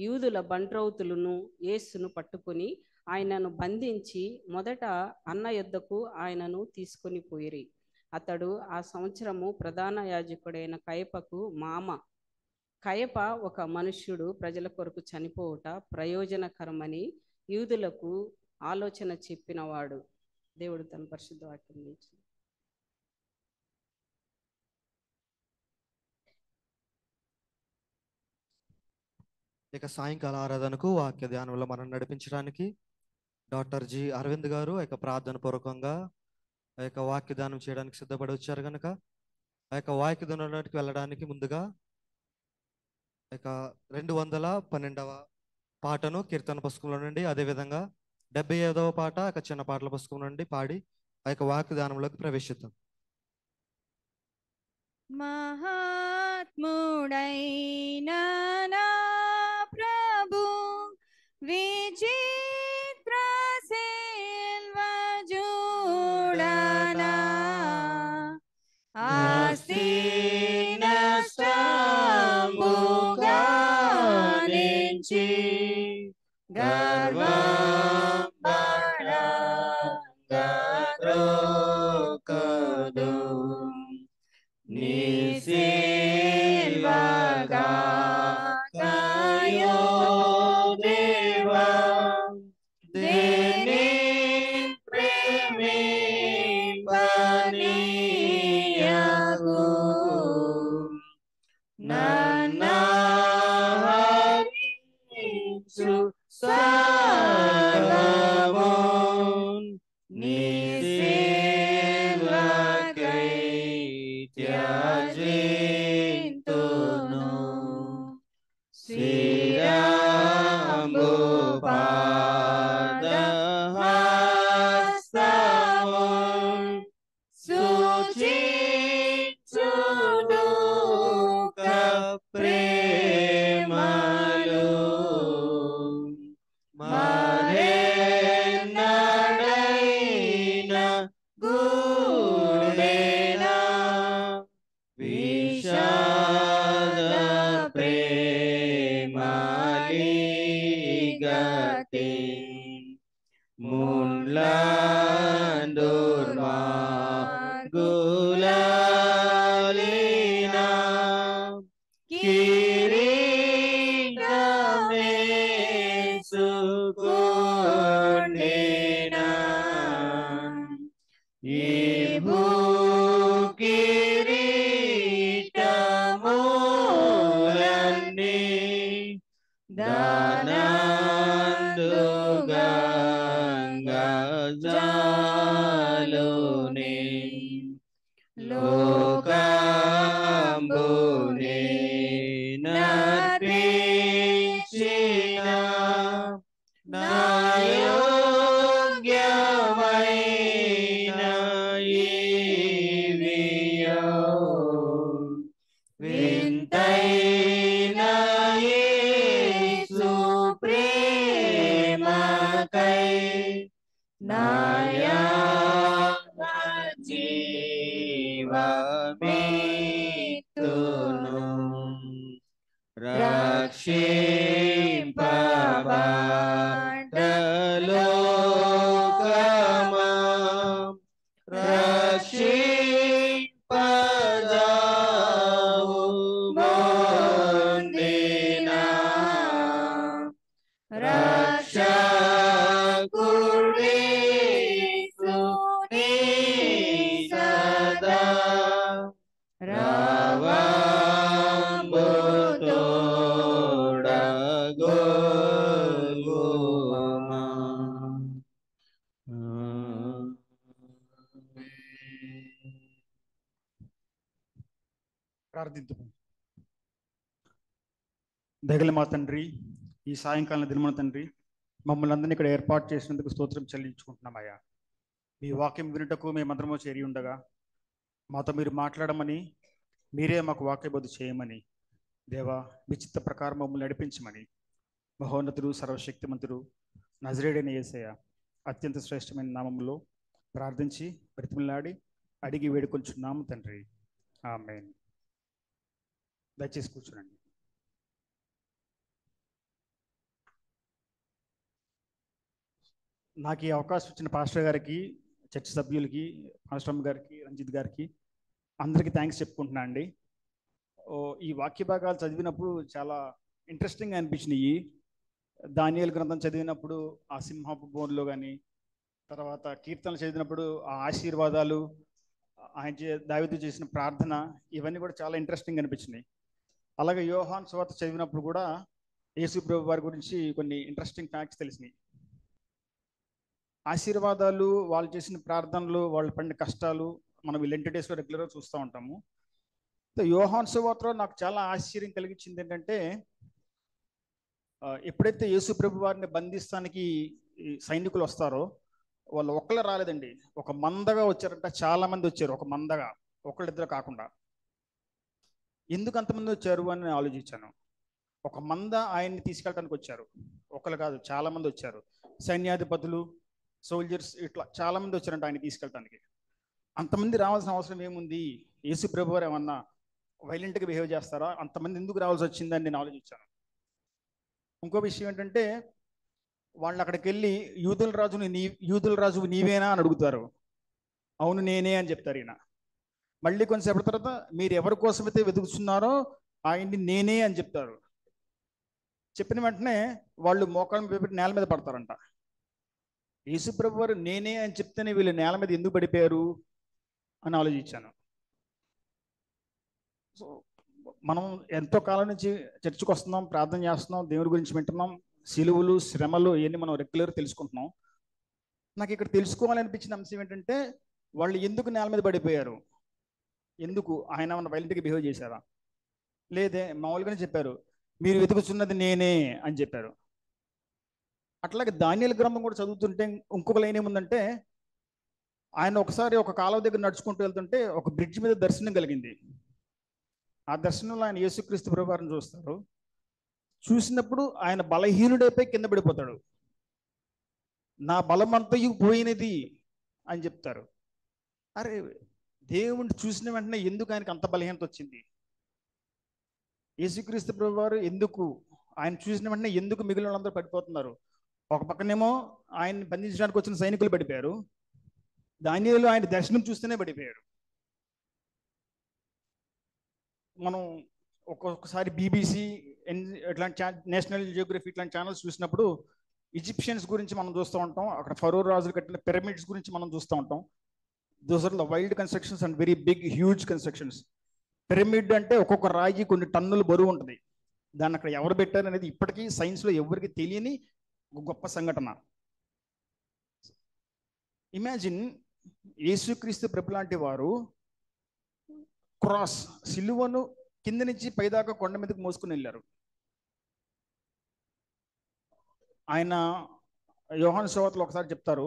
యూదుల బంట్రౌతులను యేసును పట్టుకొని ఆయనను బంధించి మొదట అన్న యొద్దకు ఆయనను తీసుకొని పోయిరి. అతడు ఆ సంవత్సరము ప్రధాన యాజకుడైన కయపకు మామ. కయప ఒక మనుష్యుడు ప్రజల కొరకు చనిపోవుట ప్రయోజనకరమని యూదులకు ఆలోచన చెప్పినవాడు. దేవుడు తన పరిశుద్ధ వాక్యం నుంచి. ఇక సాయంకాల ఆరాధనకు వాక్య ధ్యానంలో మనం నడిపించడానికి డాక్టర్ జి అరవింద్ గారు ప్రార్థన పూర్వకంగా వాక్య ధ్యానం చేయడానికి సిద్ధపడి వచ్చారు కనుక వాక్య ధ్యానానికి వెళ్ళడానికి ముందుగా 212వ పాటను కీర్తన పుస్తకంలో నుండి, అదేవిధంగా 75వ పాట చిన్న పాటల పుస్తకం నుండి పాడి వాక్య ధ్యానంలోకి ప్రవేశిద్దాం. మహాత్ముడైన నా ప్రభు విచిత్ర సేవ జూడనా ఆస్తి నష్టంబుగా నుంచి గర్వం బలంగా త్రొక్కుదు నీ సేవగా కాయో దేవా ముండ్లందుర్మార్గులలీనా కిరీటమేసుకొండెనా ఈ భూకిరీటములన్నీ దానందుగంగజాలునే లోకంబునే నర్పించిన నా యోగ్యమైన ఈవియో వింతైన యేసు ప్రేమకై నాయా జీవమిత్తును రక్షింపబడలోకమా రక్షింపజావు మొందినా రక్షకుడేసు నీ సదా రావంబుతోడగోగుమా. ప్రార్థిద్దాము. దయగల మా తండ్రి, ఈ సాయంకాలం దినమున తండ్రి మమ్మల్ని అందరినీ ఇక్కడ ఏర్పాటు చేసినందుకు స్తోత్రం చెల్లించుకుంటున్నామయ్యా. మీ వాక్యం వినుటకు మేమందరము చేరి ఉండగా మాతో మీరు మాట్లాడమని, మీరే మాకు వాక్యబోధ చేయమని, దేవా మీ చిత్త ప్రకారం మమ్మల్ని నడిపించమని మహోన్నతుడు సర్వశక్తిమంతుడు నజరేడైన యేసయ్య అత్యంత శ్రేష్టమైన నామములో ప్రార్థించి బ్రతిమలాడి అడిగి వేడుకొంచున్నాము తండ్రి. ఆమేన్. దయచేసి కూర్చోండి. నాకు ఈ అవకాశం ఇచ్చిన పాస్టర్ గారికి, చర్చ్ సభ్యులకి, పాస్టర్ గారికి, రంజిత్ గారికి అందరికీ థ్యాంక్స్ చెప్పుకుంటున్నా అండి. ఈ వాక్య భాగాలు చదివినప్పుడు చాలా ఇంట్రెస్టింగ్గా అనిపించినాయి. దానియేలు గ్రంథం చదివినప్పుడు ఆ సింహపు బోన్లో కానీ, తర్వాత కీర్తనలు చదివినప్పుడు ఆ ఆశీర్వాదాలు, దావీదు చేసిన ప్రార్థన, ఇవన్నీ కూడా చాలా ఇంట్రెస్టింగ్ అనిపించినాయి. అలాగే యోహాను సువార్త చదివినప్పుడు కూడా యేసు ప్రభు వారి గురించి కొన్ని ఇంట్రెస్టింగ్ ఫ్యాక్ట్స్ తెలిసినాయి. ఆశీర్వాదాలు, వాళ్ళు చేసిన ప్రార్థనలు, వాళ్ళు పడిన కష్టాలు మనం ఈ లెంట్ డేస్లో రెగ్యులర్గా చూస్తూ ఉంటాము. యోహాను సువార్తలో నాకు చాలా ఆశ్చర్యం కలిగించింది ఏంటంటే, ఎప్పుడైతే యేసు ప్రభు వారిని బంధిస్తానికి సైనికులు వస్తారో వాళ్ళు ఒక్కళ్ళే రాలేదండి, ఒక మందగా వచ్చారంట. చాలా మంది వచ్చారు, ఒక మందగా, ఒకళ్ళిద్దరు కాకుండా. ఎందుకు అంతమంది వచ్చారు అని నేను ఆలోచించాను. ఒక మంద ఆయన్ని తీసుకెళ్ళడానికి వచ్చారు, ఒకళ్ళు కాదు, చాలా మంది వచ్చారు. సైన్యాధిపతులు, సోల్జర్స్, ఇట్లా చాలా మంది వచ్చారంట ఆయన తీసుకెళ్ళడానికి. అంతమంది రావాల్సిన అవసరం ఏముంది? యేసు ప్రభు వారు ఏమన్నా వైలెంట్గా బిహేవ్ చేస్తారా? అంతమంది ఎందుకు రావాల్సి వచ్చిందని నేను ఆలోచించాను. ఇంకో విషయం ఏంటంటే, వాళ్ళు అక్కడికి వెళ్ళి యూదుల రాజువు నీవేనా అని అడుగుతారు. అవును నేనే అని చెప్తారు ఈయన. మళ్ళీ కొంతసేపటి తర్వాత మీరు ఎవరి కోసమైతే వెతుకుతున్నారో ఆయన్ని నేనే అని చెప్తారు. చెప్పిన వెంటనే వాళ్ళు మోకాళ్ళ మీద నేల మీద పడతారంట. యేసు ప్రభు వారు నేనే అని చెప్తేనే వీళ్ళు నేల మీద ఎందుకు పడిపోయారు అని ఆలోచించాను. సో మనం ఎంతో కాలం నుంచి చర్చకు వస్తున్నాం, ప్రార్థన చేస్తున్నాం, దేవుడి గురించి వింటున్నాం, సిలువలు, శ్రమలు ఇవన్నీ మనం రెగ్యులర్ తెలుసుకుంటున్నాం. నాకు ఇక్కడ తెలుసుకోవాలనిపించిన అంశం ఏంటంటే, వాళ్ళు ఎందుకు నేల మీద పడిపోయారు? ఎందుకు? ఆయన ఏమన్నా వైలెంట్గా బిహేవ్ చేశారా? లేదే, మామూలుగానే చెప్పారు, మీరు వెతుకుతున్నది నేనే అని చెప్పారు. అట్లాగే దానియేలు గ్రంథం కూడా చదువుతుంటే ఇంకొక లైన్ ఏముందంటే, ఆయన ఒకసారి ఒక కాలువ దగ్గర నడుచుకుంటూ వెళ్తుంటే ఒక బ్రిడ్జ్ మీద దర్శనం కలిగింది. ఆ దర్శనంలో ఆయన యేసుక్రీస్తు ప్రభువారిని చూస్తారు. చూసినప్పుడు ఆయన బలహీనుడైపోయి కింద పడిపోతాడు. నా బలమంతయు పోయినది అని చెప్తారు. అరే, దేవుణ్ణి చూసిన వెంటనే ఎందుకు ఆయనకు అంత బలహీనత వచ్చింది? యేసుక్రీస్తు ప్రభువారు ఎందుకు ఆయన చూసిన వెంటనే ఎందుకు మిగిలిన వాళ్ళందరూ పడిపోతున్నారు? ఒక పక్కనేమో ఆయన్ని బంధించడానికి వచ్చిన సైనికులు పడిపోయారు, దానియేలు ఆయన దర్శనం చూస్తేనే పడిపోయారు. మనం ఒక్కొక్కసారి బీబీసీ ఇట్లాంటి నేషనల్ జియోగ్రఫీ ఇట్లాంటి ఛానల్స్ చూసినప్పుడు ఈజిప్షియన్స్ గురించి మనం చూస్తూ ఉంటాం, అక్కడ ఫరో రాజులు కట్టిన పిరమిడ్స్ గురించి మనం చూస్తూ ఉంటాం. Those are the wild constructions and very big huge constructions. Pyramid అంటే ఒక్కొక్క రాయి కొన్ని టన్నులు బరువు ఉంటుంది. దాన్ని అక్కడ ఎవరు పెట్టారు అనేది ఇప్పటికీ సైన్స్లో ఎవరికి తెలియని ఒక గొప్ప సంఘటన. ఇమాజిన్, యేసుక్రీస్తు ప్రభు లాంటి వారు క్రాస్ సిలువను కింద నుంచి పైదాకా కొండ మీదకి మోసుకుని వెళ్ళారు. ఆయన యోహాను సువార్తలో ఒకసారి చెప్తారు,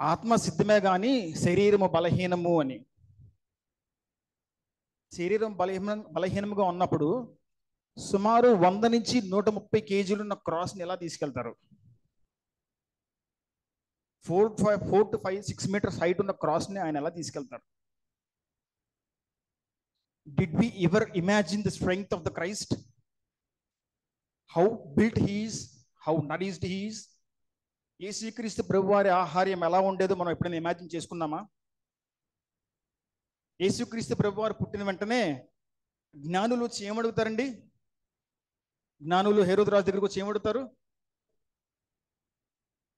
ఆత్మ సిద్ధమే కానీ శరీరము బలహీనము అని. శరీరం బలహీనముగా ఉన్నప్పుడు సుమారు 100 నుంచి 130 కేజీలు ఉన్న క్రాస్ని ఎలా తీసుకెళ్తారు? 4 to 5, 6 మీటర్స్ హైట్ ఉన్న క్రాస్ని ఆయన ఎలా తీసుకెళ్తారు? Did we ever imagine the strength of the Christ? How built he is, how nourished he is? యేసుక్రీస్తు ప్రభువారి ఆహార్యం ఎలా ఉండేదో మనం ఎప్పుడైనా ఇమాజిన్ చేసుకున్నామా? యేసుక్రీస్తు ప్రభువారు పుట్టిన వెంటనే జ్ఞానులు వచ్చి ఏమడుగుతారండి? జ్ఞానులు హేరోదు రాజు దగ్గరికి వచ్చి ఏమడుగుతారు?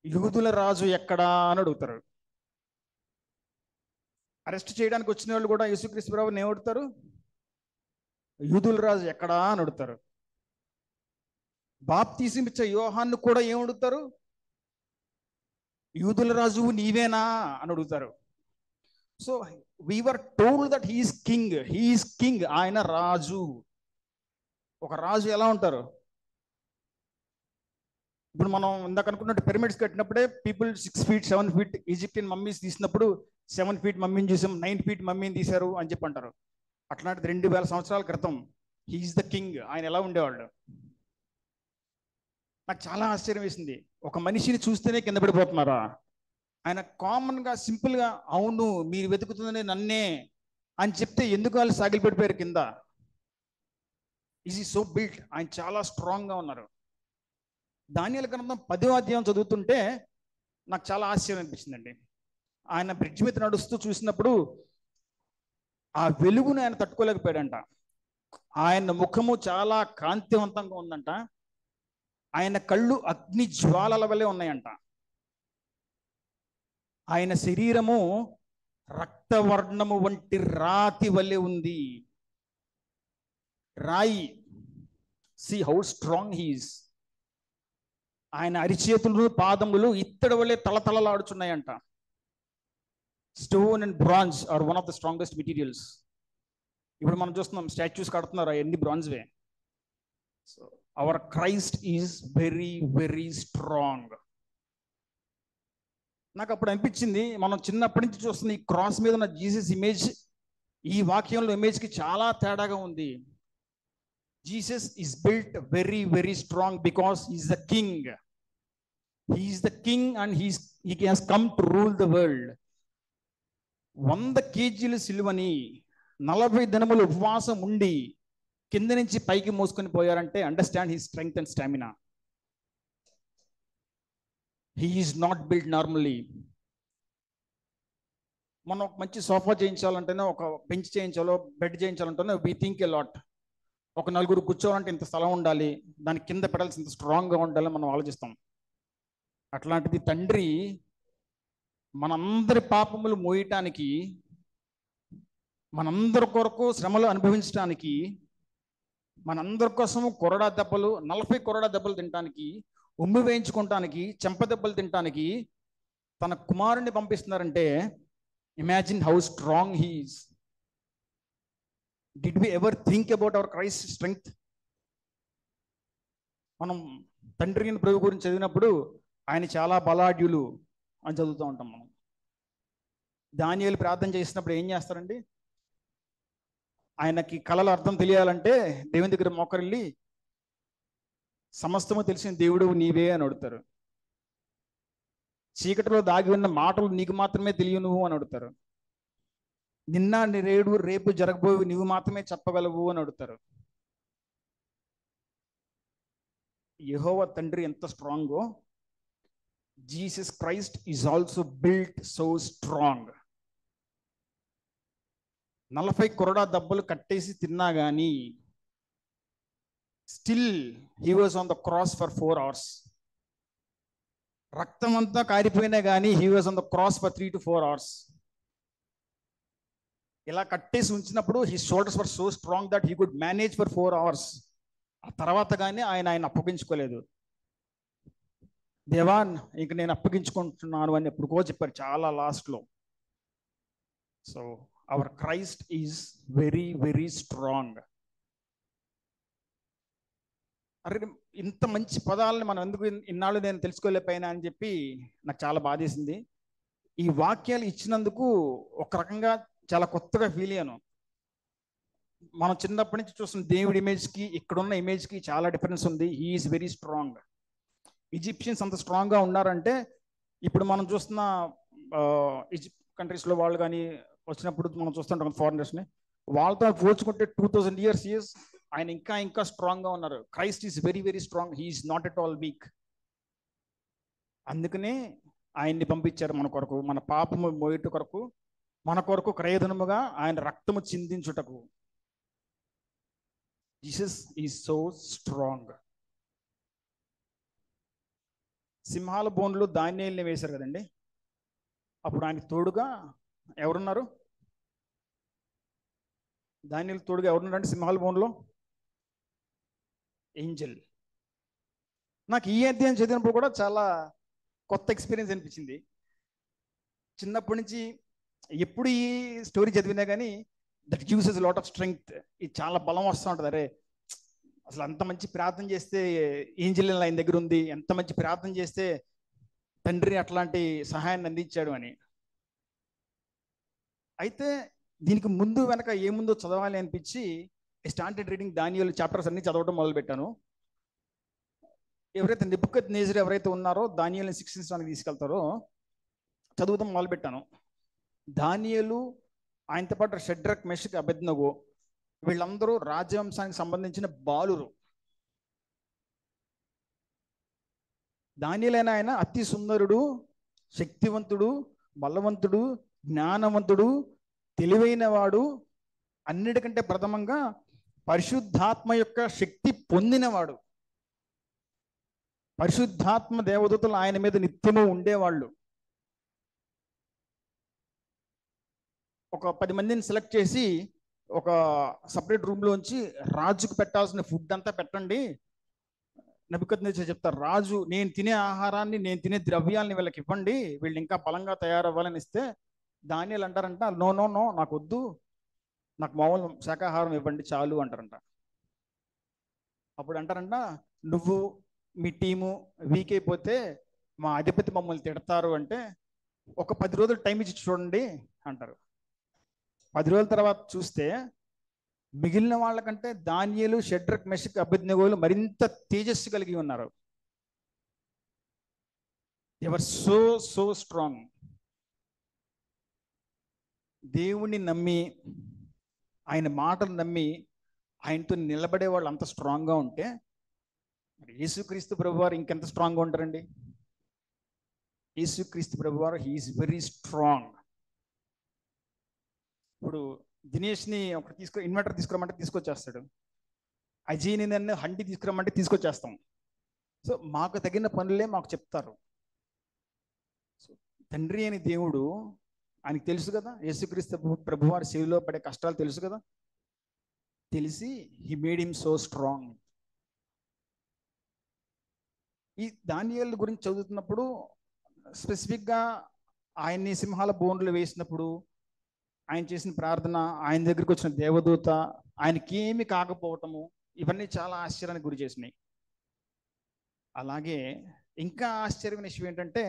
యూదుల రాజు ఎక్కడా అని అడుగుతారు. అరెస్ట్ చేయడానికి వచ్చిన వాళ్ళు కూడా యేసుక్రీస్తు ప్రభువుని ఏమడుగుతారు? యూదుల రాజు ఎక్కడా అని అడుగుతారు. బాప్తీసం ఇచ్చే యోహాన్ని కూడా ఏమడుగుతారు? యూదుల రాజు నీవేనా అని అడుగుతారు. So we were told that he is king. ఆయన రాజు. ఒక రాజు ఎలా ఉంటారు? ఇప్పుడు మనం ఇందాక అనుకున్నట్టు పిరమిడ్స్ కట్టినప్పుడే people 6 feet 7 feet Egyptian mummies తీసినప్పుడు 7 feet మమ్మీని చూసాం, 9 feet మమ్మీని తీశారు అని చెప్పి అంటారు. అట్లాంటిది 2000 సంవత్సరాల క్రితం హీఈస్ ద కింగ్. ఆయన ఎలా ఉండేవాళ్ళు? నాకు చాలా ఆశ్చర్యం వేసింది. ఒక మనిషిని చూస్తేనే కింద పడిపోతున్నారా? ఆయన కామన్గా సింపుల్గా అవును మీరు వెతుకుతుందని నన్నే అని చెప్తే ఎందుకు వాళ్ళు సాగిలి పడిపోయారు కింద? ఈజ్ ఈ సో బిల్ట్. ఆయన చాలా స్ట్రాంగ్గా ఉన్నారు. దానియేలు గ్రంథం 10వ అధ్యాయం చదువుతుంటే నాకు చాలా ఆశ్చర్యం అనిపించిందండి. ఆయన బ్రిడ్జ్ మీద నడుస్తూ చూసినప్పుడు ఆ వెలుగును ఆయన తట్టుకోలేకపోయాడంట. ఆయన ముఖము చాలా కాంతివంతంగా ఉందంట. ఆయన కళ్ళు అగ్ని జ్వాలల వలె ఉన్నాయంట. ఆయన శరీరము రక్తవర్ణము వంటి రాతి వలె ఉంది. రాయి. See how strong he's. ఆయన అరిచేతులు పాదములు ఇత్తడి వలె తలతలలాడుచున్నాయంట. Stone and bronze are one of the strongest materials. ఇప్పుడు మనం చూస్తున్నాం స్టాచ్యూస్ కడుతున్నారు, అవన్నీ బ్రాంజ్వే. So our Christ is very very strong. నాకు అప్పుడు అనిపించింది, మనం చిన్నప్పటి నుంచి చూస్తున్న ఈ క్రాస్ మీద ఉన్న జీసస్ ఇమేజ్ ఈ వాక్యంలో ఇమేజ్కి చాలా తేడాగా ఉంది. Jesus is built very very strong because is the king. He's the king and he has come to rule the world. 100 కేజీల సిలువని 40 దినములు ఉపవాసం ఉండి కింద నుంచి పైకి మోసుకొని పోయారంటే understand he strength and stamina. He is not build normally. మనం ఒక మంచి సోఫా చేయించాలంటేనే, ఒక బెంచ్ చేయించాలో, బెడ్ చేయించాలంటేనే వీ థింక్ ఎ లాట్. ఒక 4 కూర్చోవాలంటే ఇంత స్థలం ఉండాలి, దాని కింద పెడాల్సి ఇంత స్ట్రాంగ్గా ఉండాలని మనం ఆలోచిస్తాం. అట్లాంటిది తండ్రి మనందరి పాపములు మోయటానికి, మనందరి కొరకు శ్రమలు అనుభవించడానికి, మనందరి కోసము 40 కొరడా దెబ్బలు తినడానికి, ఉమ్మి వేయించుకోవటానికి, చెంప దెబ్బలు తినటానికి తన కుమారుణ్ణి పంపిస్తున్నారంటే imagine how strong he is. Did we ever think about our Christ strength? మనం తండ్రి అయిన ప్రభు గురించి చదివినప్పుడు ఆయన చాలా బలాఢ్యులు అని చదువుతూ ఉంటాం. మనం దానియేలు ప్రార్థన చేసినప్పుడు ఏం చేస్తారండి? ఆయనకి కళల అర్థం తెలియాలంటే దేవుని దగ్గర మోకరిల్లి సమస్తము తెలిసిన దేవుడు నీవే అని అడుగుతారు. చీకటిలో దాగి ఉన్న మాటలు నీకు మాత్రమే తెలియ నువ్వు అని అడుగుతారు. నిన్న నేడు రేపు జరగబోయి నువ్వు మాత్రమే చెప్పగలవు అని అడుగుతారు. యెహోవా తండ్రి ఎంత స్ట్రాంగో Jesus Christ is also built so strong. 40 కొరడా దెబ్బలు కట్టేసి తిన్నా కానీ still he was on the cross for 4 hours. రక్తం అంతా కారిపోయినా కానీ he was on the cross for 3 to 4 hours. ఇలా కట్టేసి ఉంచినప్పుడు he shoulders were so strong that he could manage for 4 hours. ఆ తర్వాత కానీ ఆయన అప్పగించుకోలేదు. దేవా ఇంక నేను అప్పగించుకుంటున్నాను అని ఎప్పుడుకో చెప్పారు చాలా లాస్ట్లో. So our Christ is very very strong. అరే ఇంత మంచి పదాలని మనం ఎందుకు ఇన్నాళ్ళు నేను తెలుసుకోలేకపోయినా అని చెప్పి నాకు చాలా బాధేసింది. ఈ వాక్యాలు ఇచ్చినందుకు ఒక రకంగా చాలా కొత్తగా ఫీల్ అయ్యాను. మనం చిన్నప్పటి నుంచి చూస్తున్న దేవుడి ఇమేజ్కి ఇక్కడున్న ఇమేజ్కి చాలా డిఫరెన్స్ ఉంది. He is very strong. Egyptians అంత స్ట్రాంగ్గా ఉన్నారంటే ఇప్పుడు మనం చూస్తున్న ఈజిప్ట్ కంట్రీస్లో వాళ్ళు కానీ వచ్చినప్పుడు మనం చూస్తుంటాం ఫారినర్స్ని, వాళ్ళతో పోల్చుకుంటే 2000 years ఆయన ఇంకా స్ట్రాంగ్గా ఉన్నారు. Christ is very very strong. He is not at all week. అందుకనే ఆయన్ని పంపించారు మన కొరకు, మన పాపము మోయుట కొరకు, మన కొరకు క్రయధనముగా ఆయన రక్తము చిందించుటకు. Jesus is so strong. సింహాల బోన్లు ధాన్యాలని వేశారు కదండి, అప్పుడు ఆయన తోడుగా ఎవరున్నారు? ధాన్యాలు తోడుగా ఎవరున్నారంటే సింహాల బోన్లో ఏంజల్. నాకు ఈ అధ్యాయం చదివినప్పుడు కూడా చాలా కొత్త ఎక్స్పీరియన్స్ అనిపించింది. చిన్నప్పటి నుంచి ఎప్పుడు ఈ స్టోరీ చదివినా కానీ that gives us a lot of strength. ఇది చాలా బలం వస్తూ ఉంటుంది. అరే అసలు అంత మంచి ప్రార్థన చేస్తే ఏంజల్ ఆయన దగ్గర ఉంది, ఎంత మంచి ప్రార్థన చేస్తే తండ్రి అట్లాంటి సహాయాన్ని అందించాడు అని. అయితే దీనికి ముందు వెనక ఏముందో చదవాలి అనిపించి ఐ స్టార్టెడ్ రీడింగ్ దానియేలు చాప్టర్స్ అన్ని చదవడం మొదలుపెట్టాను. ఎవరైతే నెబుకద్నెజర్ ఎవరైతే ఉన్నారో దానియేలుని శిక్షించడానికి తీసుకెళ్తారో చదువుతాం మొదలుపెట్టాను. దానియేలు, ఆయనతో పాటు షడ్రక్, మెషక్, అబెద్నగో వీళ్ళందరూ రాజవంశానికి సంబంధించిన బాలురు. దానియేలైన ఆయన అతి సుందరుడు, శక్తివంతుడు, బలవంతుడు, జ్ఞానవంతుడు, తెలివైన వాడు, అన్నిటికంటే ప్రథమంగా పరిశుద్ధాత్మ యొక్క శక్తి పొందినవాడు. పరిశుద్ధాత్మ దేవదూతలు ఆయన మీద నిత్యము ఉండేవాళ్ళు. ఒక 10 మందిని సెలెక్ట్ చేసి ఒక సపరేట్ రూమ్లోంచి రాజుకు పెట్టాల్సిన ఫుడ్ అంతా పెట్టండి. నెబుకద్నెజర్ చెప్తారు, రాజు నేను తినే ఆహారాన్ని, నేను తినే ద్రవ్యాలని వీళ్ళకి ఇవ్వండి, వీళ్ళు ఇంకా బలంగా తయారవ్వాలని ఇస్తే దానియేలు అంటారంట, నో నో నో నాకు వద్దు, నాకు మామూలు శాకాహారం ఇవ్వండి చాలు అంటారంట. అప్పుడు అంటారంట, నువ్వు మీ టీము వీక్ అయిపోతే మా అధిపతి మమ్మల్ని తిడతారు అంటే ఒక 10 రోజులు టైం ఇచ్చి చూడండి అంటారు. 10 రోజుల తర్వాత చూస్తే మిగిలిన వాళ్ళకంటే దానియేలు, షడ్రక్, మెషక్, అబెద్నెగోలు మరింత తేజస్సు కలిగి ఉన్నారు. They were so so strong. దేవుణ్ణి నమ్మి, ఆయన మాటలు నమ్మి ఆయనతో నిలబడే వాళ్ళు అంత స్ట్రాంగ్గా ఉంటే మరి యేసుక్రీస్తు ప్రభువారు ఇంకెంత స్ట్రాంగ్గా ఉంటారండి? యేసుక్రీస్తు ప్రభువారు హీఈస్ వెరీ స్ట్రాంగ్. ఇప్పుడు దినేష్ని ఒక ఇన్వర్టర్ తీసుకురమ్మంటే తీసుకొచ్చేస్తాడు, అజయ్ని నన్ను హండి తీసుకురమ్మంటే తీసుకొచ్చేస్తాం. సో మాకు తగిన పనులే మాకు చెప్తారు. సో తండ్రి అని దేవుడు, ఆయనకి తెలుసు కదా యేసుక్రీస్తు ప్రభువారి సేవలో పడే కష్టాలు తెలుసు కదా, తెలిసి he made him so strong. ఈ దానియేలు గురించి చదువుతున్నప్పుడు స్పెసిఫిక్గా ఆయన్ని సింహాల బోన్లు వేసినప్పుడు ఆయన చేసిన ప్రార్థన, ఆయన దగ్గరికి వచ్చిన దేవదూత, ఆయనకి ఏమి కాకపోవటము, ఇవన్నీ చాలా ఆశ్చర్యానికి గురి చేసినాయి. అలాగే ఇంకా ఆశ్చర్యమైన విషయం ఏంటంటే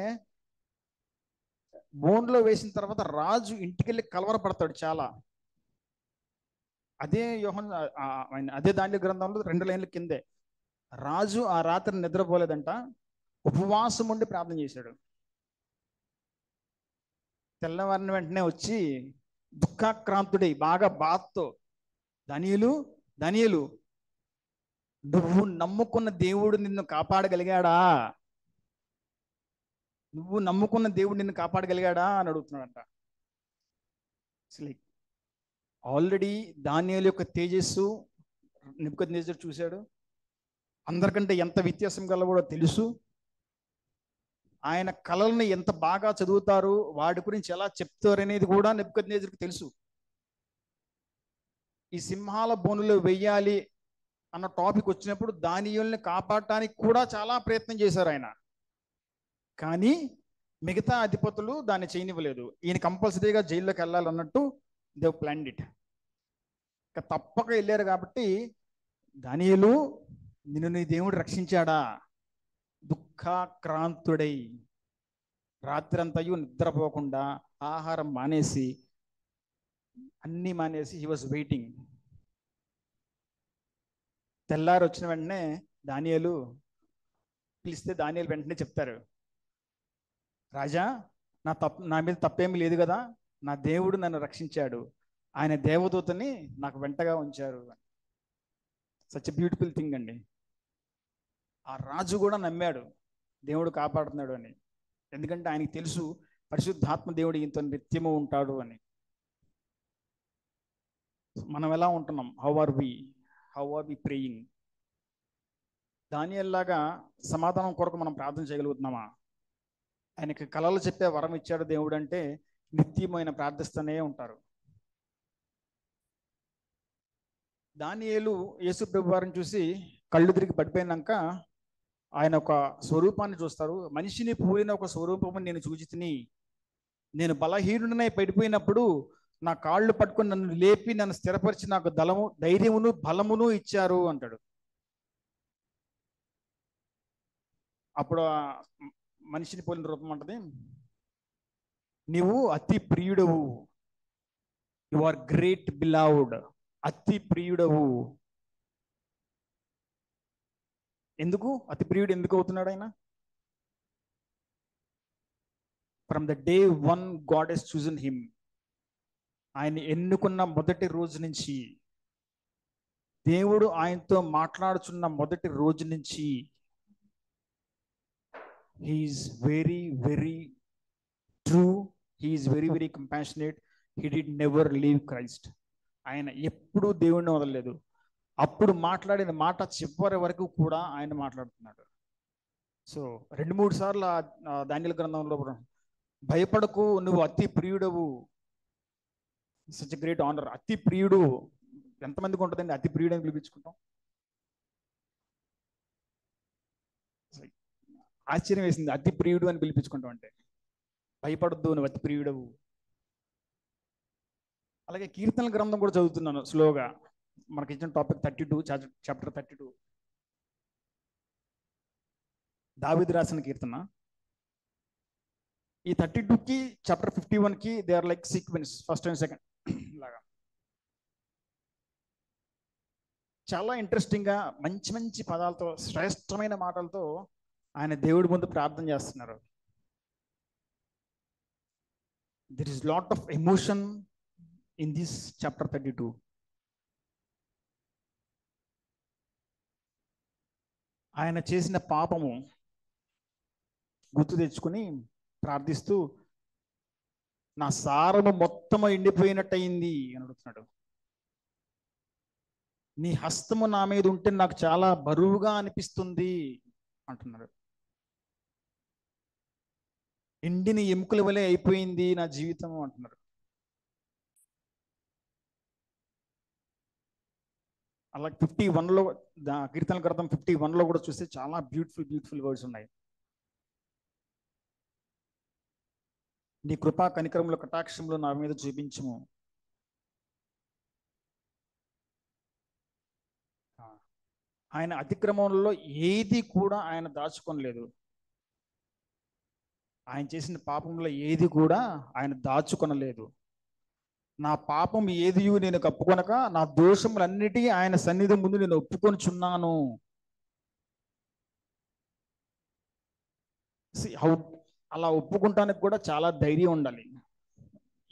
బోన్లో వేసిన తర్వాత రాజు ఇంటికి వెళ్ళి కలవరపడతాడు చాలా. అదే అదే దానియేలు గ్రంథంలో 2 లైన్ల కిందే రాజు ఆ రాత్రి నిద్రపోలేదంట, ఉపవాసం ఉండి ప్రార్థన చేశాడు. తెల్లవారిన వెంటనే వచ్చి దుఃఖాక్రాంతుడై బాగా బాధతో, దానియేలు దానియేలు నువ్వు నమ్ముకున్న దేవుడు నిన్ను కాపాడగలిగాడా? నువ్వు నమ్ముకున్న దేవుడు నిన్ను కాపాడగలిగాడా అని అడుగుతున్నాడంట. అసలు ఆల్రెడీ దానియేలు యొక్క తేజస్సు నెబుకద్నెజర్ చూశాడు. అందరికంటే ఎంత వ్యత్యాసం గలవాడో తెలుసు. ఆయన కళల్ని ఎంత బాగా చదువుతారు, వాడి గురించి ఎలా చెప్తారు అనేది కూడా నెబుకద్నెజర్కి తెలుసు. ఈ సింహాల బోనులో వెయ్యాలి అన్న టాపిక్ వచ్చినప్పుడు దానియేలుని కాపాడటానికి కూడా చాలా ప్రయత్నం చేశారు ఆయన. కానీ మిగతా అధిపతులు దాన్ని చేయనివ్వలేదు. ఈయన కంపల్సరీగా జైల్లోకి వెళ్ళాలన్నట్టు దే ప్లాన్డ్ ఇట్. ఇక తప్పక వెళ్ళారు. కాబట్టి దానియేలు, నిన్ను నీ దేవుడు రక్షించాడా? దుఃఖాక్రాంతుడై రాత్రంతయు నిద్రపోకుండా ఆహారం మానేసి అన్నీ మానేసి హీ వాజ్ వెయిటింగ్. తెల్లారు వచ్చిన వెంటనే దానియేలు పిలిస్తే దానియేలు వెంటనే చెప్తారు, రాజా నా మీద తప్పేమీ లేదు కదా, నా దేవుడు నన్ను రక్షించాడు, ఆయన దేవదూతని నాకు వెంటగా ఉంచారు. సచ్ బ్యూటిఫుల్ థింగ్ అండి. ఆ రాజు కూడా నమ్మాడు దేవుడు కాపాడుతున్నాడు అని. ఎందుకంటే ఆయనకి తెలుసు పరిశుద్ధాత్మ దేవుడు ఈయనతో నిత్యము ఉంటాడు అని. మనం ఎలా ఉంటున్నాం? How are we praying? దానియేలులాగా సమాధానం కొరకు మనం ప్రార్థన చేయగలుగుతున్నామా? ఆయనకి కలలు చెప్పే వరం ఇచ్చాడు దేవుడు అంటే నిత్యమైన ప్రార్థిస్తూనే ఉంటారు. దానియేలు యేసు ప్రభు వారిని చూసి కళ్ళు తిరిగి పడిపోయినాక ఆయన ఒక స్వరూపాన్ని చూస్తారు. మనిషిని పూరిన ఒక స్వరూపము నేను చూచితిని, నేను బలహీనుడినై పడిపోయినప్పుడు నా కాళ్ళు పట్టుకొని నన్ను లేపి నన్ను స్థిరపరిచి నాకు ధైర్యమును బలమును ఇచ్చారు అంటాడు. అప్పుడు మనిషిని పోలిన రూపం అంటది, నీవు అతి ప్రియుడవు, యు ఆర్ గ్రేట్ బిలవ్డ్, అతి ప్రియుడవు. ఎందుకు అతి ప్రియుడు ఎందుకు అవుతున్నాడు ఆయన? From the day one God has chosen him. ఆయన ఎన్నుకున్న మొదటి రోజు నుంచి, దేవుడు ఆయనతో మాట్లాడుచున్న మొదటి రోజు నుంచి, he's very very true, he's very very compassionate, he did never leave Christ. ఆయన ఎప్పుడూ దేవుడిని వదలలేదు. అప్పుడు మాట్లాడిన మాట చివరి వరకు కూడా ఆయన మాట్లాడుతున్నాడు. సో 2-3 సార్లు దానియేలు గ్రంథంలో భయపడకు, నువ్వు అతి ప్రియుడవు. Such a great honour. అతి ప్రియుడు ఎంతమందికి ఉంటుందండి? అతి ప్రియుడు అని పిలిపించుకుంటాం. ఆశ్చర్యం వేసింది, అతి ప్రియుడు అని పిలిపించుకుంటాం అంటే. భయపడద్దు, నువ్వు అతి ప్రియుడవు. అలాగే కీర్తనల గ్రంథం కూడా చదువుతున్నాను స్లోగా. మనకి ఇచ్చిన టాపిక్ 32, చాప్టర్ 32. దావీదు రాసిన కీర్తన. ఈ 32కి చాప్టర్ 51కి they are like sequence, first and second లాగా. చాలా ఇంట్రెస్టింగ్గా మంచి మంచి పదాలతో, శ్రేష్టమైన మాటలతో ఆయన దేవుడి ముందు ప్రార్థన చేస్తున్నారు. There is lot of emotion in this chapter 32. ఆయన చేసిన పాపము గుర్తు తెచ్చుకుని ప్రార్థిస్తూ, నా సారము మొత్తం ఎండిపోయినట్టయింది అని అడుగుతున్నాడు. నీ హస్తము నా మీద ఉంటే నాకు చాలా బరువుగా అనిపిస్తుంది అంటున్నాడు. ఎండిన ఎముకల వలె అయిపోయింది నా జీవితం అంటున్నాడు. అలా 51లో కీర్తనల గ్రంథం 51లో కూడా చూస్తే చాలా బ్యూటిఫుల్ వర్డ్స్ ఉన్నాయి. నీ కృపా కనికరముల కటాక్షములు నా మీద చూపించుము. ఆయన అతిక్రమంలో ఏది కూడా ఆయన దాచుకొనలేదు. ఆయన చేసిన పాపంలో ఏది కూడా ఆయన దాచుకొనలేదు. నా పాపం ఏదియు నేను కప్పుకొనక నా దోషములన్నిటి ఆయన సన్నిధి ముందు నేను ఒప్పుకొనుచున్నాను. అలా ఒప్పుకుంటానికి కూడా చాలా ధైర్యం ఉండాలి.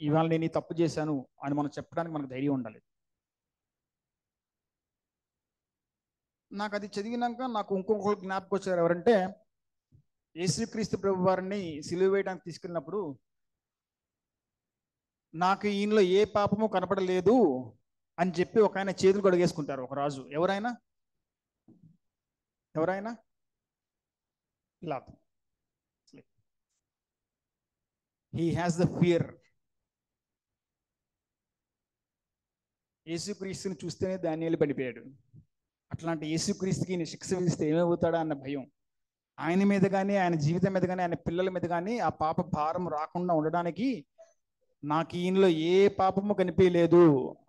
ఇవాళ నేను ఈ తప్పు చేశాను అని మనం చెప్పడానికి మనకు ధైర్యం ఉండాలి. నాకు అది చదివినాక నాకు ఇంకొకరు జ్ఞాపకం వచ్చారు. ఎవరంటే యేసుక్రీస్తు ప్రభు వారిని సిలువ వేయడానికి తీసుకెళ్ళినప్పుడు నాకు ఈయనలో ఏ పాపము కనపడలేదు అని చెప్పి ఒక ఆయన చేతులు కడిగేసుకుంటారు, ఒక రాజు. ఎవరైనా పిలాతు. He has the fear. యేసుక్రీస్తుని చూస్తేనే దానియేలు పడిపోయాడు. అట్లాంటి యేసుక్రీస్తుకి ఈయన శిక్ష విధిస్తే ఏమవుతాడా అన్న భయం ఆయన మీద కానీ, ఆయన జీవితం మీద కానీ, ఆయన పిల్లల మీద కానీ ఆ పాప భారం రాకుండా ఉండడానికి నాకు ఈయనలో ఏ పాపము కనిపించలేదు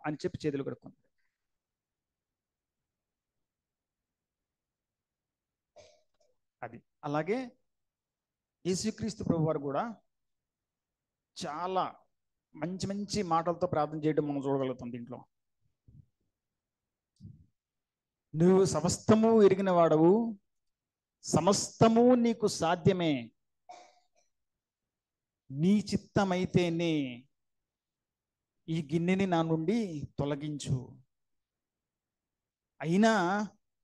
అని చెప్పి చేతులు కడుక్కున్నాడు. అది అలాగే యేసుక్రీస్తు ప్రభు వారు కూడా చాలా మంచి మంచి మాటలతో ప్రార్థన చేయడం మనం చూడగలుగుతాం దీంట్లో. నువ్వు సమస్తము ఎరిగిన వాడవు, సమస్తము నీకు సాధ్యమే, నీ చిత్తమైతేనే ఈ గిన్నెని నా నుండి తొలగించు, అయినా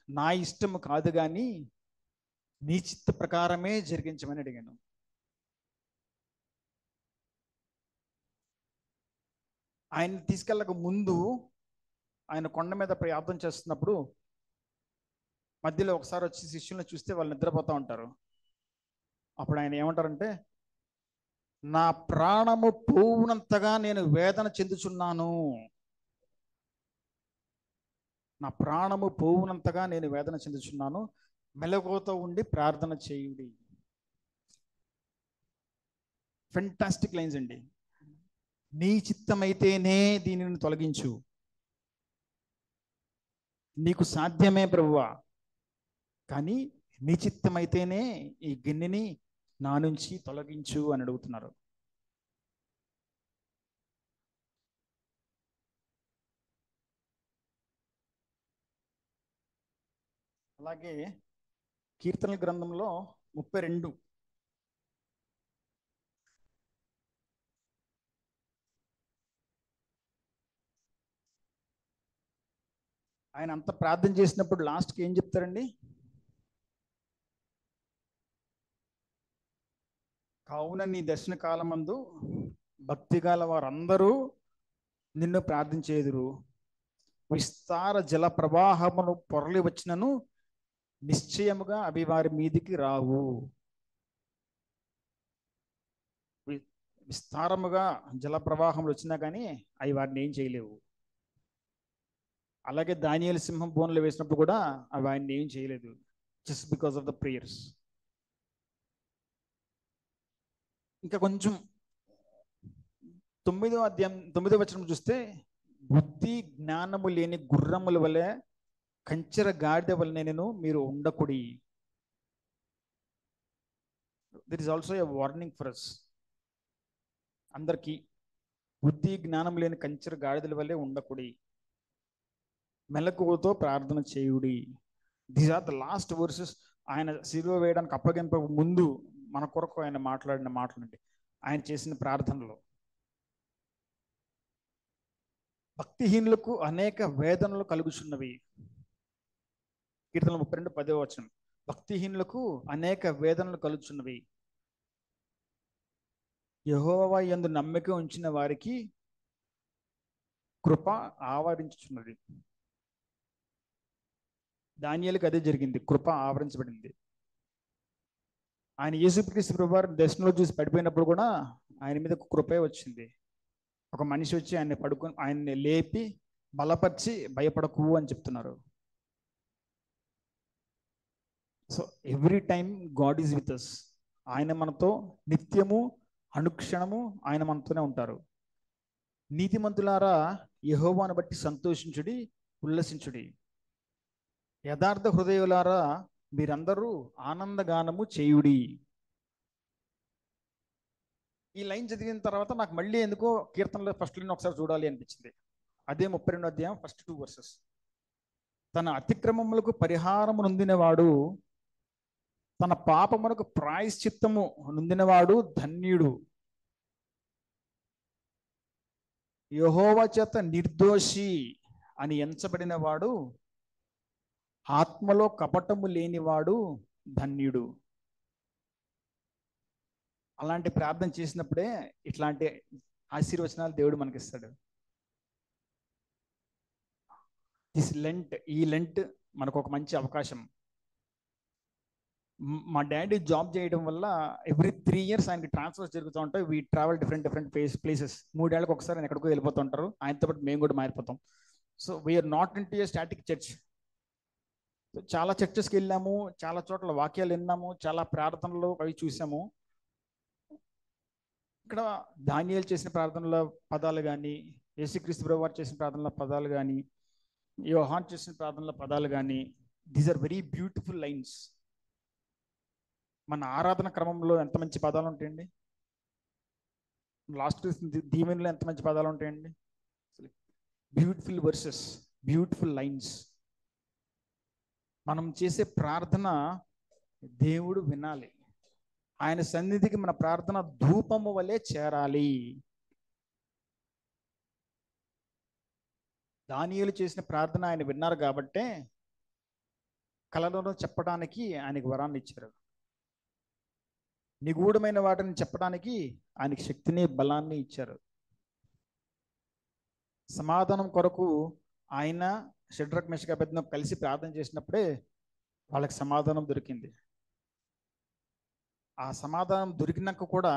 నా ఇష్టము కాదు కానీ నీ చిత్త ప్రకారమే జరిగించమని అడిగాను. ఆయన తీసుకెళ్ళక ముందు ఆయన కొండ మీద ప్రార్థన చేస్తున్నప్పుడు మధ్యలో ఒకసారి వచ్చి శిష్యులను చూస్తే వాళ్ళు నిద్రపోతూ ఉంటారు. అప్పుడు ఆయన ఏమంటారంటే, నా ప్రాణము పోవునంతగా నేను వేదన చెందుచున్నాను, నా ప్రాణము పోవునంతగా నేను వేదన చెందుచున్నాను, మెలకువతో ఉండి ప్రార్థన చేయుడి. ఫెంటాస్టిక్ లైన్స్ అండి. నీ చిత్తమైతేనే దీనిని తొలగించు, నీకు సాధ్యమే ప్రభువా, కానీ నీ చిత్తమైతేనే ఈ గిన్నెని నా నుంచి తొలగించు అని అడుగుతున్నారు. అలాగే కీర్తనల గ్రంథంలో 32 ఆయన అంత ప్రార్థన చేసినప్పుడు లాస్ట్కి ఏం చెప్తారండి? కావున నీ దర్శన కాలమందు భక్తి గల వారందరూ నిన్ను ప్రార్థించేదురు, విస్తార జల ప్రవాహమును పొరలి వచ్చినను నిశ్చయముగా అవి వారి మీదికి రావు. విస్తారముగా జల ప్రవాహములు వచ్చినా కానీ అవి వారిని ఏం చేయలేవు. అలాగే దానియేలు సింహం బోన్లో వేసినప్పుడు కూడా అవి ఆయన్ని ఏం చేయలేదు, just because of the prayers. ఇంకా కొంచెం 9వ అధ్యాయం 9వ వచనం చూస్తే, బుద్ధి జ్ఞానము లేని గుర్రముల వలె కంచెర గాడిద వలె మీరు ఉండకుడి. There is also a warning for us. అందరికీ బుద్ధి జ్ఞానం లేని కంచెర గాడిదల వలె ఉండకుడి, మెలకువతో ప్రార్థన చేయుడి. These are the last verses. ఆయన సిలువ వేయడానికి అప్పగింప ముందు మన కొరకు ఆయన మాట్లాడిన మాటలండి, ఆయన చేసిన ప్రార్థనలో. భక్తిహీనులకు అనేక వేదనలు కలుగుచున్నవి. కీర్తన 32:10 వచనం. భక్తిహీనులకు అనేక వేదనలు కలుగుచున్నవి, యెహోవా యందు నమ్మిక ఉంచిన వారికి కృప ఆవరించుచున్నది. దానియేలుకి అదే జరిగింది, కృప ఆవరించబడింది. ఆయన యేసుక్రీస్తు ప్రభువారు దర్శనంలో చూసి పడిపోయినప్పుడు కూడా ఆయన మీద కృపే వచ్చింది. ఒక మనిషి వచ్చి ఆయన్ని పడుకొని ఆయన్ని లేపి బలపరిచి భయపడకు అని చెప్తున్నారు. So every time God is with us. ఆయన మనతో నిత్యము అనుక్షణము ఆయన మనతోనే ఉంటారు. నీతిమంతులారా యెహోవాను బట్టి సంతోషించుడి, ఉల్లసించుడి. యథార్థ హృదయులారా మీరందరూ ఆనందగానము చేయుడి. ఈ లైన్ చదివిన తర్వాత నాకు మళ్ళీ ఎందుకో కీర్తనలో ఫస్ట్ లైన్ ఒకసారి చూడాలి అనిపించింది. అదే 32వ అధ్యాయం ఫస్ట్ 2 వర్సెస్. తన అతిక్రమములకు పరిహారము నొందినవాడు, తన పాపమునకు ప్రాయశ్చిత్తము నొందినవాడు ధన్యుడు. యెహోవా చేత నిర్దోషి అని ఎంచబడిన వాడు, ఆత్మలో కపటము లేనివాడు ధన్యుడు. అలాంటి ప్రార్థన చేసినప్పుడే ఇట్లాంటి ఆశీర్వచనాలు దేవుడు మనకిస్తాడు. ఈ లెంట్ మనకు ఒక మంచి అవకాశం. మా డాడీ జాబ్ చేయడం వల్ల ఎవ్రీ 3 years ఆయనకి ట్రాన్స్ఫర్స్ జరుగుతూ ఉంటాయి. We travel different places. 3 ఏళ్ళకి ఒకసారి ఆయన ఎక్కడికో వెళ్ళిపోతూ ఉంటారు. ఆయనతో పాటు మేము కూడా మారిపోతాం. So we are not into a static church. చాలా చర్చెస్కి వెళ్ళాము, చాలా చోట్ల వాక్యాలు విన్నాము, చాలా ప్రార్థనలు అవి చూసాము. ఇక్కడ దానియేలు చేసిన ప్రార్థనల పదాలు కానీ, యేసుక్రీస్తు ప్రభువు వారు చేసిన ప్రార్థనల పదాలు కానీ, యోహాన్ చేసిన ప్రార్థనల పదాలు కానీ, these are very beautiful lines. మన ఆరాధన క్రమంలో ఎంత మంచి పదాలు ఉంటాయండి. లాస్ట్ దీవెనలో ఎంత మంచి పదాలు ఉంటాయండి. Beautiful versus, beautiful lines. మనం చేసే ప్రార్థన దేవుడు వినాలి. ఆయన సన్నిధికి మన ప్రార్థన ధూపము వలె చేరాలి. దానియేలు చేసిన ప్రార్థన ఆయన విన్నారు కాబట్టే కలలను చెప్పడానికి ఆయనకు వరాన్ని ఇచ్చారు. నిగూఢమైన వాటిని చెప్పడానికి ఆయనకి శక్తిని బలాన్ని ఇచ్చారు. సమాధానం కొరకు ఆయన షడ్రక్ మెషక్ అబేద్నెగో కలిసి ప్రార్థన చేసినప్పుడే వాళ్ళకి సమాధానం దొరికింది. ఆ సమాధానం దొరికినాక కూడా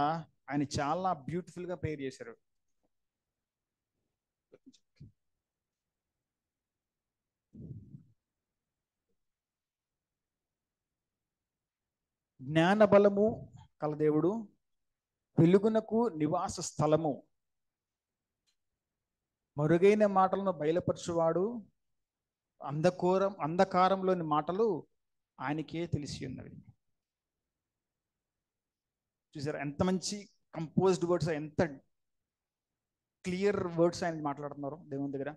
ఆయన చాలా బ్యూటిఫుల్గా ప్రేయర్ చేశారు. జ్ఞాన బలము కల దేవుడు, వెలుగునకు నివాస స్థలము, మరుగైన మాటలను బయలుపరచువాడు, అంధకారంలోని మాటలు ఆయనకే తెలిసి ఉన్నవి. చూసారా ఎంత మంచి కంపోజ్డ్ వర్డ్స్, ఎంత క్లియర్ వర్డ్స్ ఆయన మాట్లాడుతున్నారు దేవుని దగ్గర.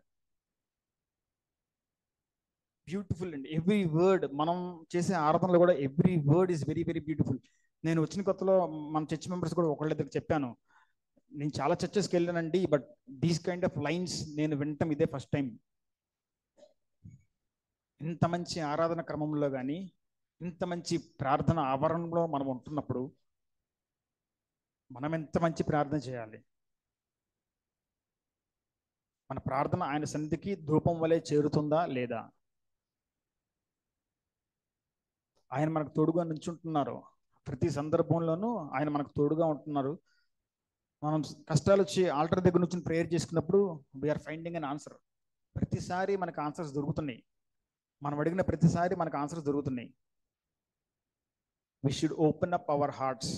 బ్యూటిఫుల్ అండి ఎవ్రీ వర్డ్. మనం చేసే ఆరాధనలో కూడా every word is very very beautiful. నేను వచ్చిన కొత్తలో మన చర్చ్ మెంబర్స్ కూడా ఒకళ్ళిద్దరికి చెప్పాను, నేను చాలా చర్చెస్కి వెళ్ళానండి, but these kind of lines నేను వినటం ఇదే ఫస్ట్ టైం. ఇంత మంచి ఆరాధన క్రమంలో కానీ, ఇంత మంచి ప్రార్థన ఆవరణలో మనం ఉంటున్నప్పుడు మనం ఎంత మంచి ప్రార్థన చేయాలి. మన ప్రార్థన ఆయన సన్నిధికి ధూపం వలె చేరుతుందా లేదా? ఆయన మనకు తోడుగా నిల్చుంటున్నారు. ప్రతి సందర్భంలోనూ ఆయన మనకు తోడుగా ఉంటున్నారు. మనం కష్టాలు వచ్చి ఆల్టర్ దగ్గర నుంచి ప్రేయర్ చేసుకున్నప్పుడు వీఆర్ ఫైండింగ్ అన్ ఆన్సర్. ప్రతిసారి మనకు ఆన్సర్స్ దొరుకుతున్నాయి. మనం అడిగిన ప్రతిసారి మనకు ఆన్సర్స్ దొరుకుతున్నాయి. We should open up our hearts.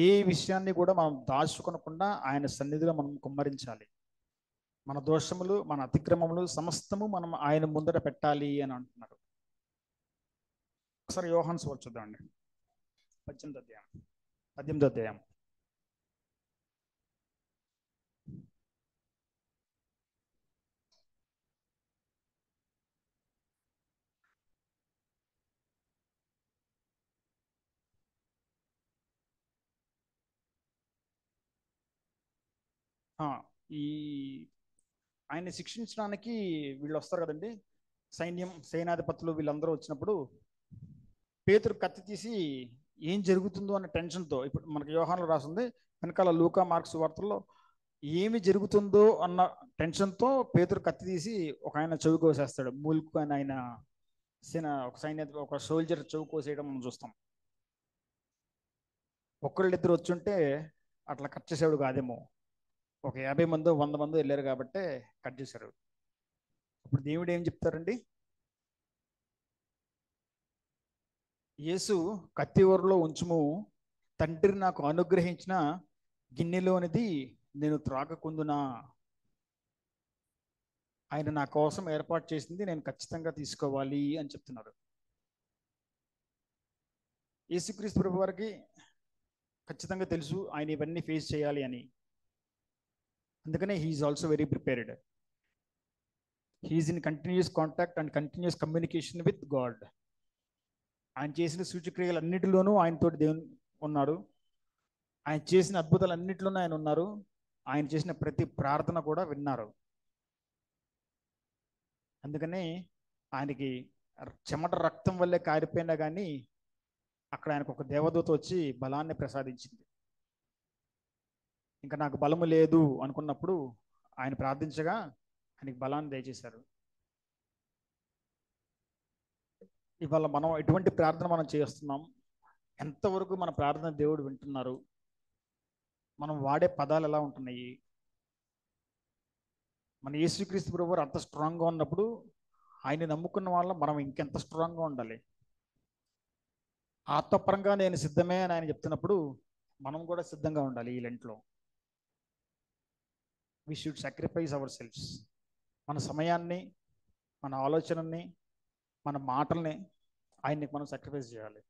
ఏ విషయాన్ని కూడా మనం దాచుకొనకుండా ఆయన సన్నిధిలో మనం కుమ్మరించాలి. మన దోషములు, మన అతిక్రమములు సమస్తము మనం ఆయన ముందర పెట్టాలి అని అంటున్నారు. ఒకసారి యోహాను సువార్త చూద్దామండి, 18వ అధ్యాయం. ఈ ఆయన శిక్షించడానికి వీళ్ళు వస్తారు కదండి, సేనాధిపతులు వీళ్ళందరూ వచ్చినప్పుడు పేతురు కత్తి తీసి ఏం జరుగుతుందో అన్న టెన్షన్తో, ఇప్పుడు మనకి యోహానులో రాసింది, వెనకాల లూకా మార్క్స్ వార్తల్లో ఏమి జరుగుతుందో అన్న టెన్షన్తో పేతురు కత్తి తీసి ఒక ఆయన చెవి కోసేస్తాడు. మూల్కు అని ఆయన ఒక సోల్జర్ చెవి కోసేయడం మనం చూస్తాం. ఒక్కళ్ళిద్దరు వచ్చుంటే అట్లా కట్ చేసేవాడు కాదేమో. ఒక 50 మందో 100 మందో వెళ్ళారు కాబట్టి కట్ చేశారు. ఇప్పుడు దేవుడు ఏం చెప్తారండి? యేసు కత్తి ఊరలో ఉంచుము, తండ్రి నాకు అనుగ్రహించిన గిన్నెలోనిది నేను త్రాగకుందునా. ఆయన నా కోసం ఏర్పాటు చేసింది నేను ఖచ్చితంగా తీసుకోవాలి అని చెప్తున్నారు. యేసుక్రీస్తు ప్రభు వారికి ఖచ్చితంగా తెలుసు ఆయన ఇవన్నీ ఫేస్ చేయాలి అని. అందుకనే he's also very prepared. He's in continuous contact and continuous communication with God. ఆయన చేసిన సూచక్రియలు అన్నిటిలోనూ ఆయనతో దేవుని ఉన్నారు. ఆయన చేసిన అద్భుతాలు అన్నిటిలోనూ ఆయన ఉన్నారు. ఆయన చేసిన ప్రతి ప్రార్థన కూడా విన్నారు. అందుకనే ఆయనకి చెమట రక్తం వల్లే కారిపోయినా కానీ అక్కడ ఆయనకు ఒక దేవదూత వచ్చి బలాన్ని ప్రసాదించింది. ఇంకా నాకు బలము లేదు అనుకున్నప్పుడు ఆయన ప్రార్థించగా ఆయనకి బలాన్ని దయచేశారు. ఇవాళ మనం ఎటువంటి ప్రార్థన మనం చేస్తున్నాం, ఎంతవరకు మన ప్రార్థన దేవుడు వింటున్నారు, మనం వాడే పదాలు ఎలా ఉంటున్నాయి? మన యేసుక్రీస్తు ప్రభువు అంత స్ట్రాంగ్గా ఉన్నప్పుడు ఆయన నమ్ముకున్న వాళ్ళ మనం ఇంకెంత స్ట్రాంగ్గా ఉండాలి. ఆత్మపరంగా నేను సిద్ధమే అని ఆయన చెప్తున్నప్పుడు మనం కూడా సిద్ధంగా ఉండాలి. ఈ లెంట్లో we should sacrifice our selfs. మన సమయాన్ని, మన ఆలోచనని, మన మాటల్ని ఆయనకి మనం సాక్రిఫైస్ చేయాలి.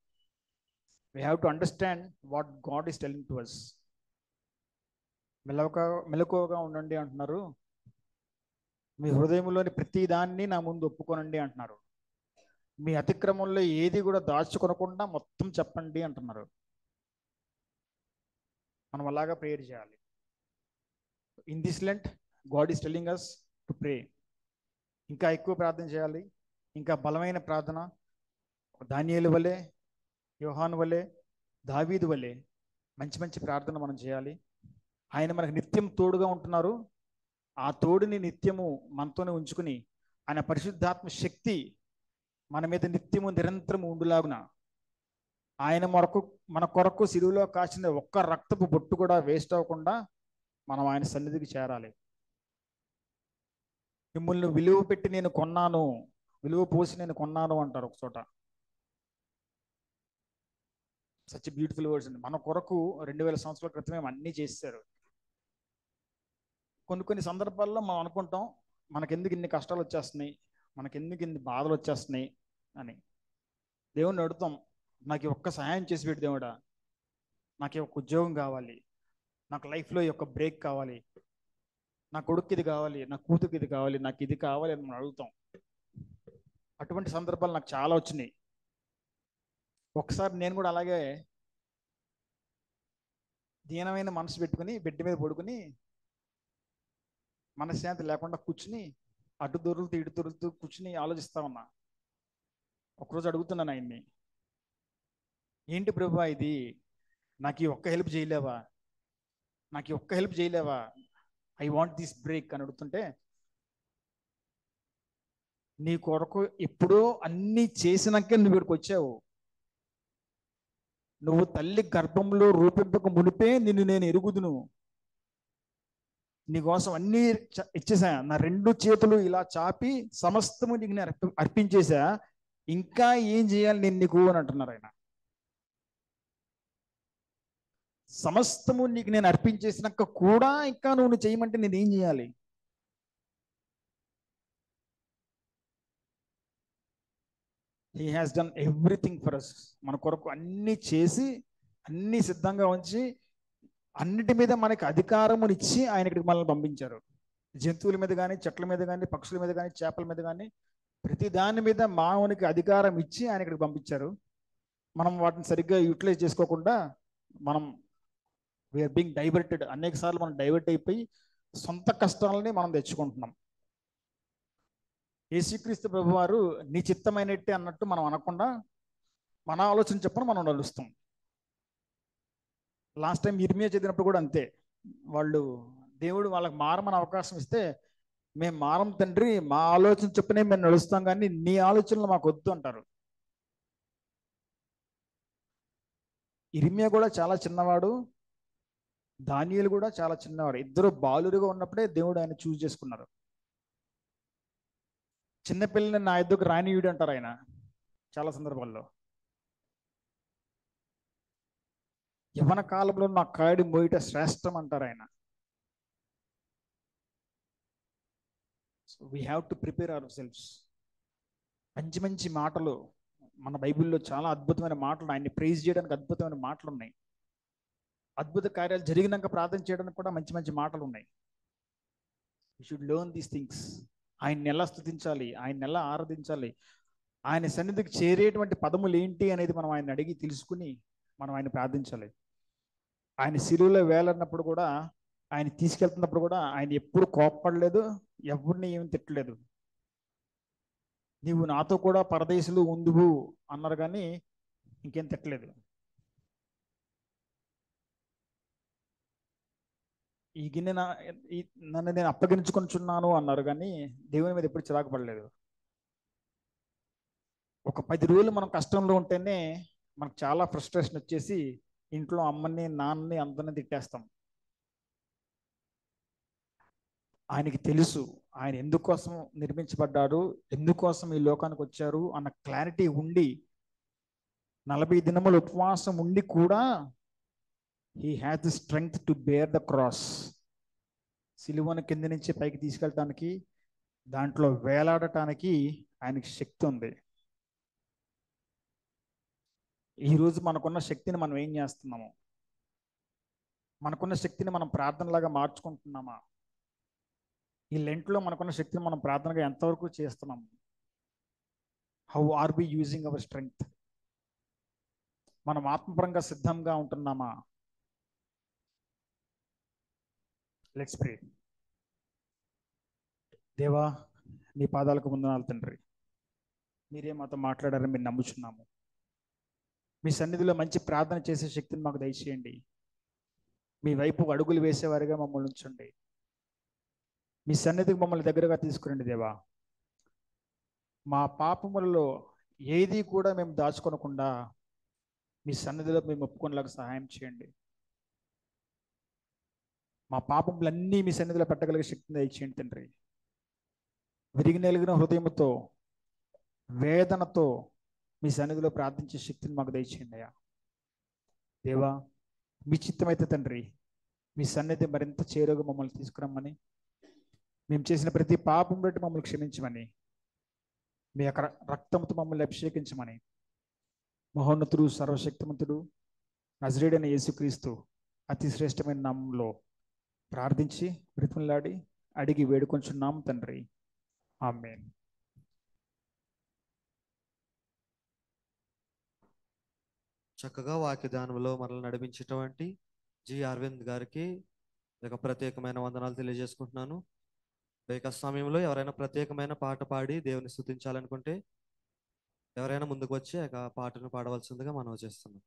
We have to understand what God is telling to us. మెలకువగా ఉండండి అంటున్నారు. మీ హృదయంలోని ప్రతి దాన్ని నా ముందు ఒప్పుకోనండి అంటున్నారు. మీ అతిక్రమంలో ఏది కూడా దాచుకొనకుండా మొత్తం చెప్పండి అంటున్నారు. మనం అలాగా ప్రేయర్ చేయాలి. In this Lent God is telling us to pray. ఇంకా ఎక్కువ ప్రార్థన చేయాలి, ఇంకా బలమైన ప్రార్థన. దానియేలు వలె, యోహాను వలె, దావీదు వలె మంచి మంచి ప్రార్థన మనం చేయాలి. ఆయన మనకు నిత్యం తోడుగా ఉంటున్నారు. ఆ తోడుని నిత్యము మనతోనే ఉంచుకుని ఆయన పరిశుద్ధాత్మ శక్తి మన మీద నిత్యము నిరంతరము ఉండులాగున ఆయన మన కొరకు సిలువలో కాచిన ఒక్క రక్తపు బొట్టు కూడా వేస్ట్ అవ్వకుండా మనం ఆయన సన్నిధికి చేరాలి. మిమ్మల్ని విలువ పెట్టి నేను కొన్నాను, విలువ పోసి నేను కొన్నాను అంటారు ఒక చోట. సచ్ బ్యూటిఫుల్ వర్డ్స్ అండి. మన కొరకు 2000 సంవత్సరాల క్రితమే అన్నీ చేశారు. కొన్ని సందర్భాల్లో మనం అనుకుంటాం, మనకెందుకు ఇన్ని కష్టాలు వచ్చేస్తున్నాయి, మనకెందుకు ఇన్ని బాధలు వచ్చేస్తున్నాయి అని. దేవుణ్ణి అడుగుతాం, నాకు ఒక్క సహాయం చేసి పెట్టి దేవుడా, నాకు ఒక ఉద్యోగం కావాలి, నాకు లైఫ్లో ఒక బ్రేక్ కావాలి, నా కొడుకు ఇది కావాలి, నా కూతురికి ఇది కావాలి, నాకు ఇది కావాలి అని మనం అడుగుతాం. అటువంటి సందర్భాలు నాకు చాలా వచ్చినాయి. ఒకసారి నేను కూడా అలాగే దీనమైన మనసు పెట్టుకుని బెడ్ మీద పడుకుని మనశ్శాంతి లేకుండా కూర్చుని అటు దొరుకుతూ ఇటు దొరుకుతూ కూర్చుని ఆలోచిస్తా ఉన్నా. ఒకరోజు అడుగుతున్నాను ఆయన్ని, ఏంటి ప్రభువా ఇది, నాకు ఈ ఒక్క హెల్ప్ చేయలేవా, నాకు ఈ ఒక్క హెల్ప్ చేయలేవా, ఐ వాంట్ దిస్ బ్రేక్ అని అడుగుతుంటే, నీ కొరకు ఎప్పుడో అన్నీ చేసినాకే నువ్వు ఇక్కడికి వచ్చావు. నువ్వు తల్లి గర్భంలో రూపింపక మునిపే నిన్ను నేను ఎరుగుదును. నీకోసం అన్నీ ఇచ్చేసా, నా 2 చేతులు ఇలా చాపి సమస్తము నీకు నేను అర్పించేసా, ఇంకా ఏం చేయాలి నేను నీకు అని అంటున్నారు ఆయన. సమస్తము నీకు నేను అర్పించేసినాక కూడా ఇంకా నువ్వు చేయమంటే నేను ఏం చేయాలి? He has done everything for us. మన కొరకు అన్ని చేసి అన్ని సిద్ధంగా ఉంచి అన్నిటి మీద మనకి అధికారమునిచ్చి ఆయన ఇక్కడికి మనల్ని పంపించారు. జంతువుల మీద కానీ, చెట్ల మీద కానీ, పక్షుల మీద కానీ, చేపల మీద కానీ, ప్రతి దాని మీద మానవునికి అధికారం ఇచ్చి ఆయన ఇక్కడికి పంపించారు. మనం వాటిని సరిగ్గా యూటిలైజ్ చేసుకోకుండా మనం వీఆర్ బీయింగ్ డైవర్టెడ్. అనేక సార్లు మనం డైవర్ట్ అయిపోయి సొంత కష్టాలని మనం తెచ్చుకుంటున్నాం. యేసుక్రీస్తు ప్రభువారు నీ చిత్తమైనట్టే అన్నట్టు మనం అనకుండా మన ఆలోచన చెప్పని మనం నడుస్తాం. లాస్ట్ టైం ఇర్మియా చదివినప్పుడు కూడా అంతే. దేవుడు వాళ్ళకి మారమని అవకాశం ఇస్తే, మేము మారం తండ్రి, మా ఆలోచన చెప్పనే మేము నడుస్తాం కానీ నీ ఆలోచనలు మాకు వద్దు అంటారు. ఇర్మియా కూడా చాలా చిన్నవాడు, దానియేలు కూడా చాలా చిన్నవాడు. ఇద్దరు బాలురుగా ఉన్నప్పుడే దేవుడు ఆయన చూస్ చేసుకున్నారు. చిన్నపిల్లని నా ఎద్దుకు రానియుడు అంటారు ఆయన చాలా సందర్భాల్లో. యవ్వన కాలంలో నా కాడి మోయిట శ్రేష్టం అంటారు ఆయన. So we have to prepare our selfs. మంచి మంచి మాటలు మన బైబిల్లో చాలా అద్భుతమైన మాటలు, ఆయన్ని ప్రైజ్ చేయడానికి అద్భుతమైన మాటలు ఉన్నాయి. అద్భుత కార్యాలు జరిగినాక ప్రార్థన చేయడానికి కూడా మంచి మంచి మాటలు ఉన్నాయి. You should learn these things. ఆయన్ని ఎలా స్తుతించాలి, ఆయన్ని ఎలా ఆరాధించాలి, ఆయన సన్నిధికి చేరేటువంటి పదములు ఏంటి అనేది మనం ఆయన అడిగి తెలుసుకుని మనం ఆయన ప్రార్థించాలి. ఆయన శిలువలో వేలన్నప్పుడు కూడా, ఆయన తీసుకెళ్తున్నప్పుడు కూడా ఆయన ఎప్పుడు కోప్పడలేదు, ఎవరిని ఏమి తిట్టలేదు. నీవు నాతో కూడా పరదేశులు ఉందువు అన్నారు కానీ ఇంకేం తిట్టలేదు. ఈ గిన్నె నన్ను నేను అప్పగించుకొనిచున్నాను అన్నారు, కానీ దేవుని మీద ఎప్పుడు చిరాకు పడలేదు. ఒక 10 రోజులు మనం కష్టంలో ఉంటేనే మనకు చాలా ఫ్రస్ట్రేషన్ వచ్చేసి ఇంట్లో అమ్మని నాన్నని అందరిని తిట్టేస్తాం. ఆయనకి తెలుసు ఆయన ఎందుకోసం నిర్మించబడ్డాడు, ఎందుకోసం ఈ లోకానికి వచ్చారు అన్న క్లారిటీ ఉండి 40 దినములు ఉపవాసం ఉండి కూడా he has the strength to bear the cross. సిలువను కింద నుంచి పైకి తీసుకెళ్ళటానికి, దాంట్లో వేలాడటానికి ఆయనకి శక్తి ఉంది. ఈరోజు మనకున్న శక్తిని మనం ఏం చేస్తున్నాము? మనకున్న శక్తిని మనం ప్రార్థనలాగా మార్చుకుంటున్నామా? ఈ లెంట్లో మనకున్న శక్తిని మనం ప్రార్థనగా ఎంతవరకు చేస్తున్నాము? How are we using our strength? మనం ఆత్మపరంగా సిద్ధంగా ఉంటున్నామా? Let's pray. దేవా, నీ పాదాలకు వందనాలు తండ్రి. మీరే మాతో మాట్లాడారని మేము నమ్ముచున్నాము. మీ సన్నిధిలో మంచి ప్రార్థన చేసే శక్తిని మాకు దయచేయండి. మీ వైపు అడుగులు వేసేవారిగా మమ్మల్ని ఉంచండి. మీ సన్నిధికి మమ్మల్ని దగ్గరగా తీసుకురండి దేవా. మా పాపములలో ఏది కూడా మేము దాచుకోనకుండా మీ సన్నిధిలో మేము ఒప్పుకునేలాగా సహాయం చేయండి. మా పాపములన్నీ మీ సన్నిధిలో పెట్టగలిగే శక్తిని దయచేయండి తండ్రి. విరిగి నలిగిన హృదయంతో, వేదనతో మీ సన్నిధిలో ప్రార్థించే శక్తిని మాకు దయచేయండి అయ్యా. దేవా, మీ చిత్తమైతే తండ్రి మీ సన్నిధి మరింత చేరుగా మమ్మల్ని తీసుకురమ్మని, మేము చేసిన ప్రతి పాపం బట్టి మమ్మల్ని క్షమించమని, మీ యొక్క రక్తంతో మమ్మల్ని అభిషేకించమని మహోన్నతుడు, సర్వశక్తిమంతుడు, నజరేయుడైన యేసుక్రీస్తు అతి శ్రేష్టమైన నామంలో ప్రార్థించి బ్రతిమలాడి అడిగి వేడుకొంచున్నాం తండ్రి. ఆమేన్. చక్కగా వాక్య ధ్యానంలో మనల్ని నడిపించేటువంటి జి అరవింద్ గారికి ఒక ప్రత్యేకమైన వందనాలు తెలియజేసుకుంటున్నాను. ఈ సమయంలో ఎవరైనా ప్రత్యేకమైన పాట పాడి దేవుని స్తుతించాలనుకుంటే ఎవరైనా ముందుకు వచ్చి ఆ పాటను పాడవలసిందిగా మనం చేస్తున్నాం.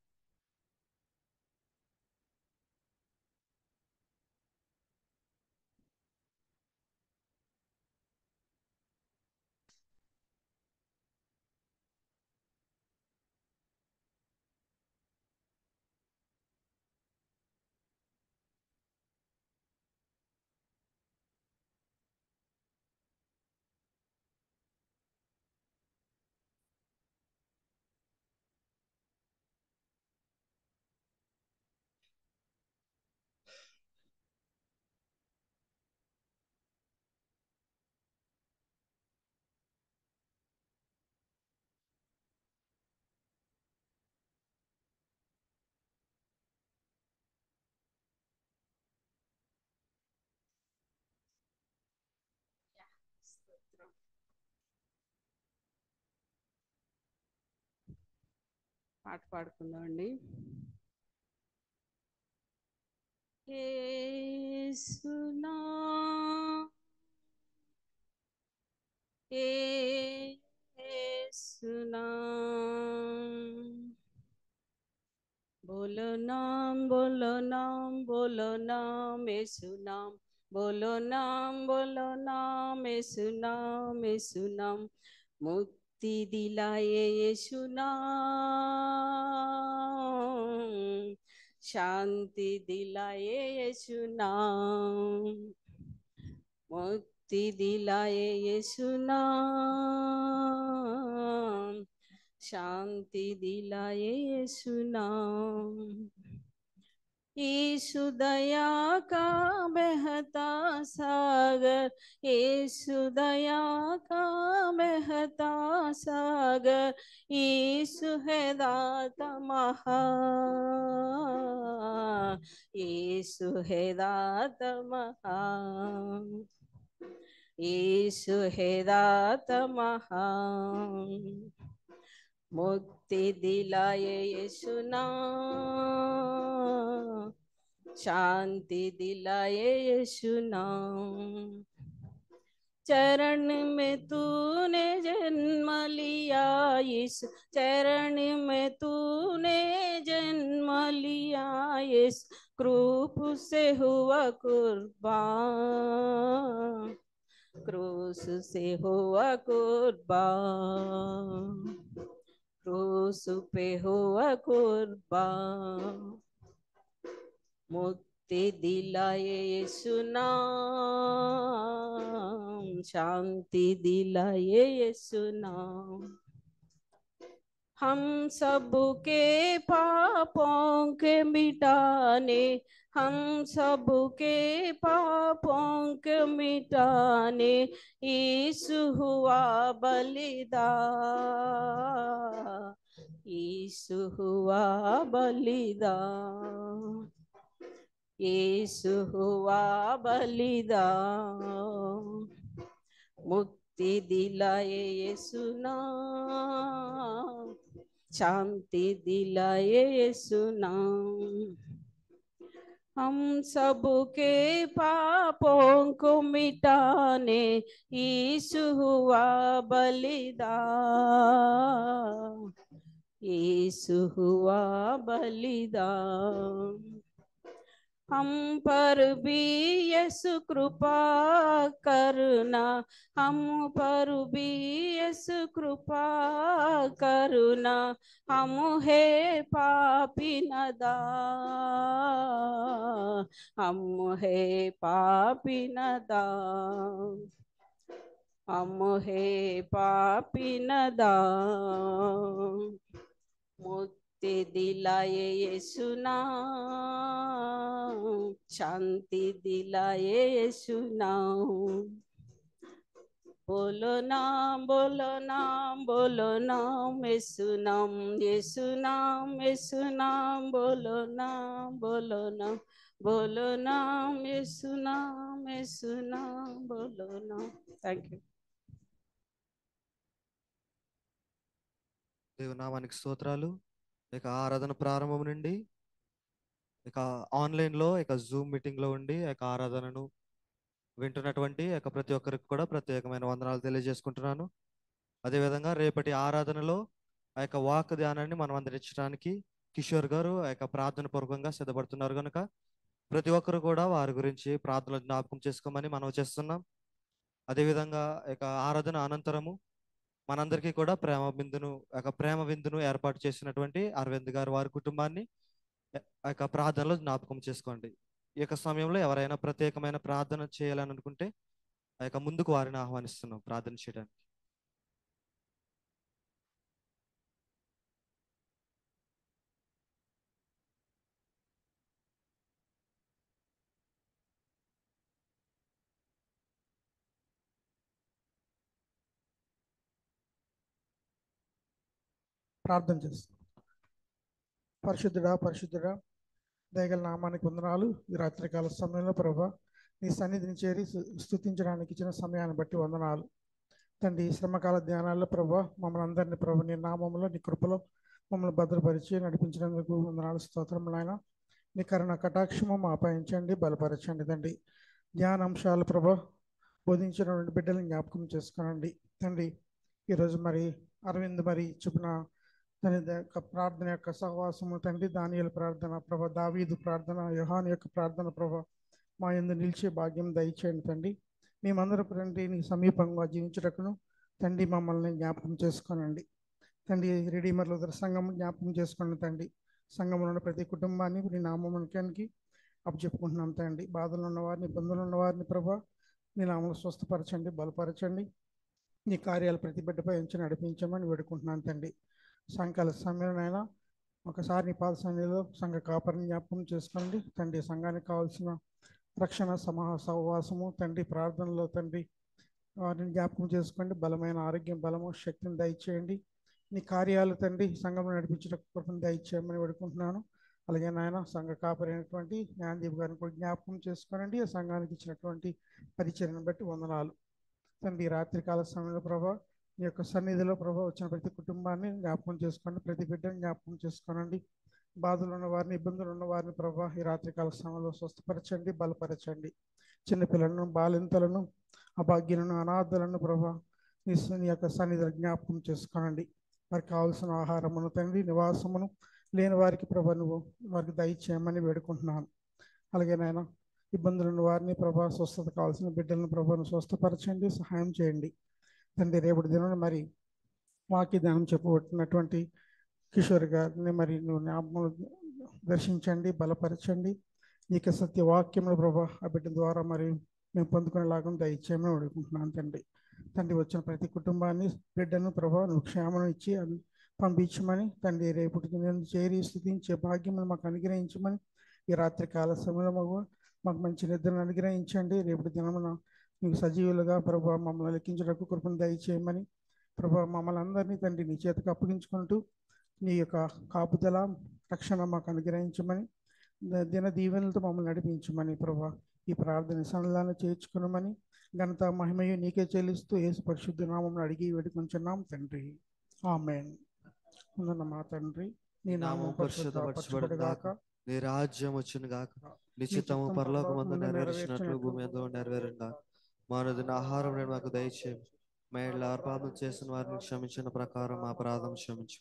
పాట పాడుకుందామండి. యేసునా యేసునా बोलो नाम बोलो नाम बोलो नाम यीशु नाम बोलो नाम यीशु नाम मुक्ति दिलाए यीशु नाम शांति दिलाए यीशु नाम मुक्ति दिलाए यीशु नाम शांति दिलाए यीशु नाम यीशु दया का बहता सागर यीशु दया का बहता सागर यीशु है दाता महान यीशु है दाता महान यीशु है दाता महान मुक्ति दिलाए यीशु नाम शांति दिलाए यीशु नाम चरण में तूने जन्म लिया यीशु, चरण में तूने जन्म लिया यीशु, क्रूप से हुआ कुर्बान, क्रूस से हुआ कुर्बान, क्रूस पे हुआ कुर्बान, मुक्ति दिलाए यीशु नाम, शांति दिलाए यीशु नाम, हम सबके पापों के मिटाने, हम सबके पापों के मिटाने यीशु हुआ बलिदान, यीशु हुआ बलिदान, यीशु हुआ बलिदान, मुक्ति दिलाए यीशु नाम, शांति दिलाए यीशु नाम, हम सबके पापों को मिटाने यीशु हुआ बलिदान, यीशु हुआ बलिदान, हम पर भी यीशु कृपा करना, हम पर भी यीशु कृपा करना, हम है पापी नादान, हम है पापी नादान, हम है पापी नादान, मुक्ति दिलाए यीशु नाम, शांति दिलाए यीशु नाम, बोलो नाम, बोलो नाम, बोलो नाम यीशु नाम, यीशु नाम, यीशु नाम, बोलो नाम, बोलो नाम, बोलो नाम यीशु नाम, यीशु नाम, बोलो नाम. Thank you. దేవునామానికి స్తోత్రాలు. ఇక ఆరాధన ప్రారంభం నుండి ఇక ఆన్లైన్లో ఇక జూమ్ మీటింగ్లో ఉండి ఇక ఆరాధనను వింటున్నటువంటి ఇక ప్రతి ఒక్కరికి కూడా ప్రత్యేకమైన వందనాలు తెలియజేసుకుంటున్నాను. అదేవిధంగా రేపటి ఆరాధనలో ఆ యొక్క వాక్ ధ్యానాన్ని మనం అందించడానికి కిషోర్ గారు ఆ యొక్క ప్రార్థన పూర్వకంగా సిద్ధపడుతున్నారు కనుక ప్రతి ఒక్కరు కూడా వారి గురించి ప్రార్థనలు జ్ఞాపకం చేసుకోమని మనం చేస్తున్నాం. అదేవిధంగా ఇక ఆరాధన అనంతరము మనందరికీ కూడా ప్రేమ విందును ఏర్పాటు చేసినటువంటి అరవింద్ గారు వారి కుటుంబాన్ని ఆ యొక్క ప్రార్థనలో జ్ఞాపకం చేసుకోండి. ఈ యొక్క సమయంలో ఎవరైనా ప్రత్యేకమైన ప్రార్థన చేయాలని అనుకుంటే ఆ యొక్క ముందుకు వారిని ఆహ్వానిస్తున్నాం ప్రార్థన చేయడానికి. ప్రార్థన చేస్తాం. పరిశుద్ధుడా, పరిశుద్ధుడా, దయగల నామానికి వందనాలు. ఈ రాత్రికాల సమయంలో ప్రభా నీ సన్నిధిని చేరి స్తుతించడానికి ఇచ్చిన సమయాన్ని బట్టి వందనాలు తండ్రి. శ్రమకాల ధ్యానాల్లో ప్రభా మమ్మల్ని అందరినీ ప్రభు నీ నామంలో నీ కృపలో మమ్మల్ని భద్రపరిచి నడిపించినందుకు వందనాలు, స్తోత్రం నాయన. నీ కరుణ కటాక్షము మాపయించండి, బలపరచండి తండ్రి. ధ్యానాంశాలు ప్రభా బోధించిన బిడ్డలను జ్ఞాపకం చేసుకోనండి తండ్రి. ఈరోజు మరి అరవింద్ మరి చూపిన తన యొక్క ప్రార్థన యొక్క సహవాసము తండ్రి, దానియేలు ప్రార్థన ప్రభా, దావీదు ప్రార్థన, యోహాను యొక్క ప్రార్థన ప్రభా మా యందు నిలిచే భాగ్యం దయచేయండి తండ్రి. మేమందరం తండ్రి నీ సమీపంగా జీవించుటకును తండ్రి మమ్మల్ని జ్ఞాపకం చేసుకోనండి తండ్రి. రెడీమర్ల సంఘం జ్ఞాపకం చేసుకోండి తండ్రి. సంఘంలో ఉన్న ప్రతి కుటుంబాన్ని నీ నామానికి అప్పచెప్పుకుంటున్నాం తండ్రి. బాధలు ఉన్నవారిని, ఇబ్బందులు ఉన్నవారిని ప్రభా నీ నామంలో స్వస్థపరచండి, బలపరచండి. నీ కార్యాలు ప్రతి బిడ్డపై ఉంచి నడిపించమని వేడుకుంటున్నాను తండ్రి. సాయంకాల సమయంలో ఒకసారి నీ పాద సన్నిధిలో సంఘ కాపరిని జ్ఞాపకం చేసుకోండి తండ్రి. సంఘానికి కావాల్సిన రక్షణ సహవాసము తండ్రి, ప్రార్థనలో తండ్రి వారిని జ్ఞాపకం చేసుకోండి. బలమైన ఆరోగ్యం, బలము, శక్తిని దయచేయండి. నీ కార్యాలు తండ్రి సంఘంలో నడిపించడం దయచేయమని వేడుకుంటున్నాను. అలాగే నాయన సంఘ కాపరి అయినటువంటి జ్ఞానదీప్ గారిని కూడా జ్ఞాపకం చేసుకోనండి. ఆ సంఘానికి ఇచ్చినటువంటి పరిచర్యను బట్టి వందనాలు తండ్రి. రాత్రికాల సమయంలో ప్రభా నీ యొక్క సన్నిధిలో ప్రభా వచ్చిన ప్రతి కుటుంబాన్ని జ్ఞాపకం చేసుకోండి, ప్రతి బిడ్డని జ్ఞాపకం చేసుకోనండి. బాధలు ఉన్న వారిని, ఇబ్బందులు ఉన్న వారిని ప్రభా ఈ రాత్రికాల సమయంలో స్వస్థపరచండి, బలపరచండి. చిన్నపిల్లలను, బాలింతలను, అభాగ్యులను అనాథలను ప్రభా నీ యొక్క సన్నిధిలో జ్ఞాపకం చేసుకోనండి. వారికి కావాల్సిన ఆహారమును తండ్రి, నివాసమును లేని వారికి ప్రభా నువ్వు వారికి దయచేయమని వేడుకుంటున్నాను. అలాగే నాయన ఇబ్బందులను వారిని ప్రభా, స్వస్థత కావాల్సిన బిడ్డలను ప్రభాను స్వస్థపరచండి, సహాయం చేయండి తండ్రి. రేపటి దినం మరి వాక్య ధ్యానం చెప్పబట్టినటువంటి కిషోర్ గారిని మరి నువ్వు జ్ఞాపకం దర్శించండి, బలపరచండి. నీకు సత్యవాక్యములు ప్రభా ఆ బిడ్డ ద్వారా మరి మేము పొందుకునేలాగా దయచేయమని అడుగుకుంటున్నాను తండ్రి. తండ్రి వచ్చిన ప్రతి కుటుంబాన్ని బిడ్డను ప్రభా నువ్వు క్షేమం ఇచ్చి పంపించమని తండ్రి, రేపటి నేను చేరి స్థుతించే భాగ్యమును మాకు అనుగ్రహించమని ఈ రాత్రి కాల సమయంలో మాకు మంచి నిద్రను అనుగ్రహించండి. రేపటి దినమున నీకు సజీవులుగా ప్రభా మమ్మల్ని లెక్కించడానికి కృపను దయచేయమని ప్రభా మమ్మల్ని అందరినీ తండ్రి నీ చేతికి అప్పగించుకుంటూ నీ యొక్క కాపుదల రక్షణ మాకు అనుగ్రహించమని, దిన దీవెనలతో మమ్మల్ని నడిపించమని ప్రభా ఈ ప్రార్థన సన్నలాన్ని చేర్చుకున్నామని ఘనత మహిమయు నీకే చెల్లిస్తూ యేసు పరిశుద్ధ నామమును అడిగి వేడుకొంచున్నాం తండ్రి. ఆమేన్. మా తండ్రి నీ నామం పరిశుద్ధపరచబడుగాక, నీ రాజ్యం వచ్చును గాక, నీ చిత్తము పరలోకమందు నెరవేర్చినట్లు భూమి మీద నెరవేరును గాక. మానవుని ఆహారం నేను మాకు దయచేయం. మా ఇంట్లో పాపం చేసిన వారిని క్షమించిన ప్రకారం మా అపరాధం క్షమించు.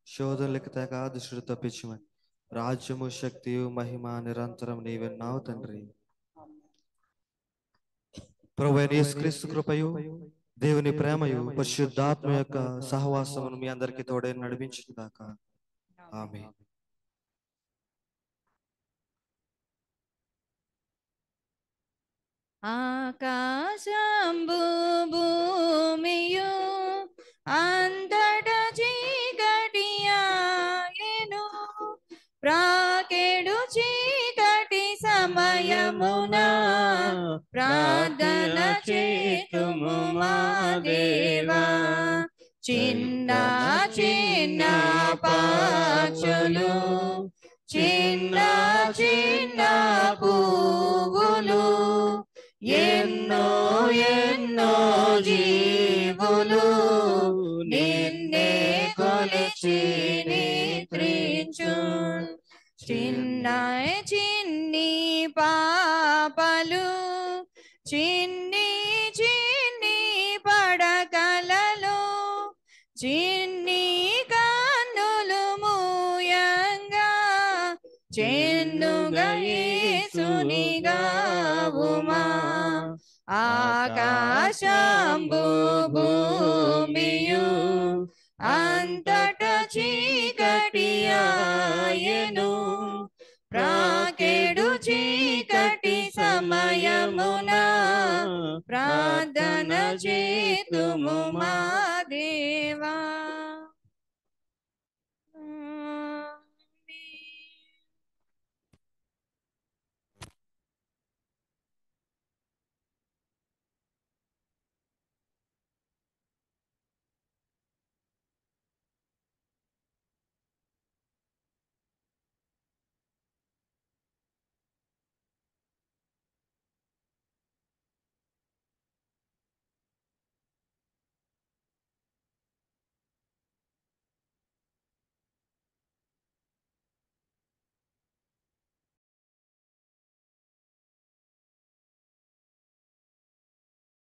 శోధనలకు తెగ దుష్టుడు తప్పించమని. రాజ్యము శక్తియు మహిమ నిరంతరం నీవెన్నావు తండ్రి. ప్రభువైన యేసుక్రీస్తు కృపయు దేవుని ప్రేమయు పరిశుద్ధాత్మ యొక్క సహవాసమును మీ అందరికీ తోడే నడిపించును గాక. ఆమేన్. ఆకాశంబు భూమియు అంతట చీకటియాయెను, ప్రాకెడు చీకటి సమయమున ప్రార్థన చేతుము మా దేవా. చిన్న చిన్న పక్షులు, చిన్న చిన్న పువ్వులు, ఎన్నో ఎన్నో జీవులు నిన్నే కొలిచి నిద్రించు. చిన్న చిన్ని పాపలు చిన్ని చిన్ని పడకలలో చిన్ని కన్నులు మూయంగా చెన్నుగా యేసునిగావుమా. ఆకాశంబు భూమియు అంతట చీకటియాయెను, ప్రాకెడు చీకటి సమయమున ప్రార్థన చేతుము మా దేవా.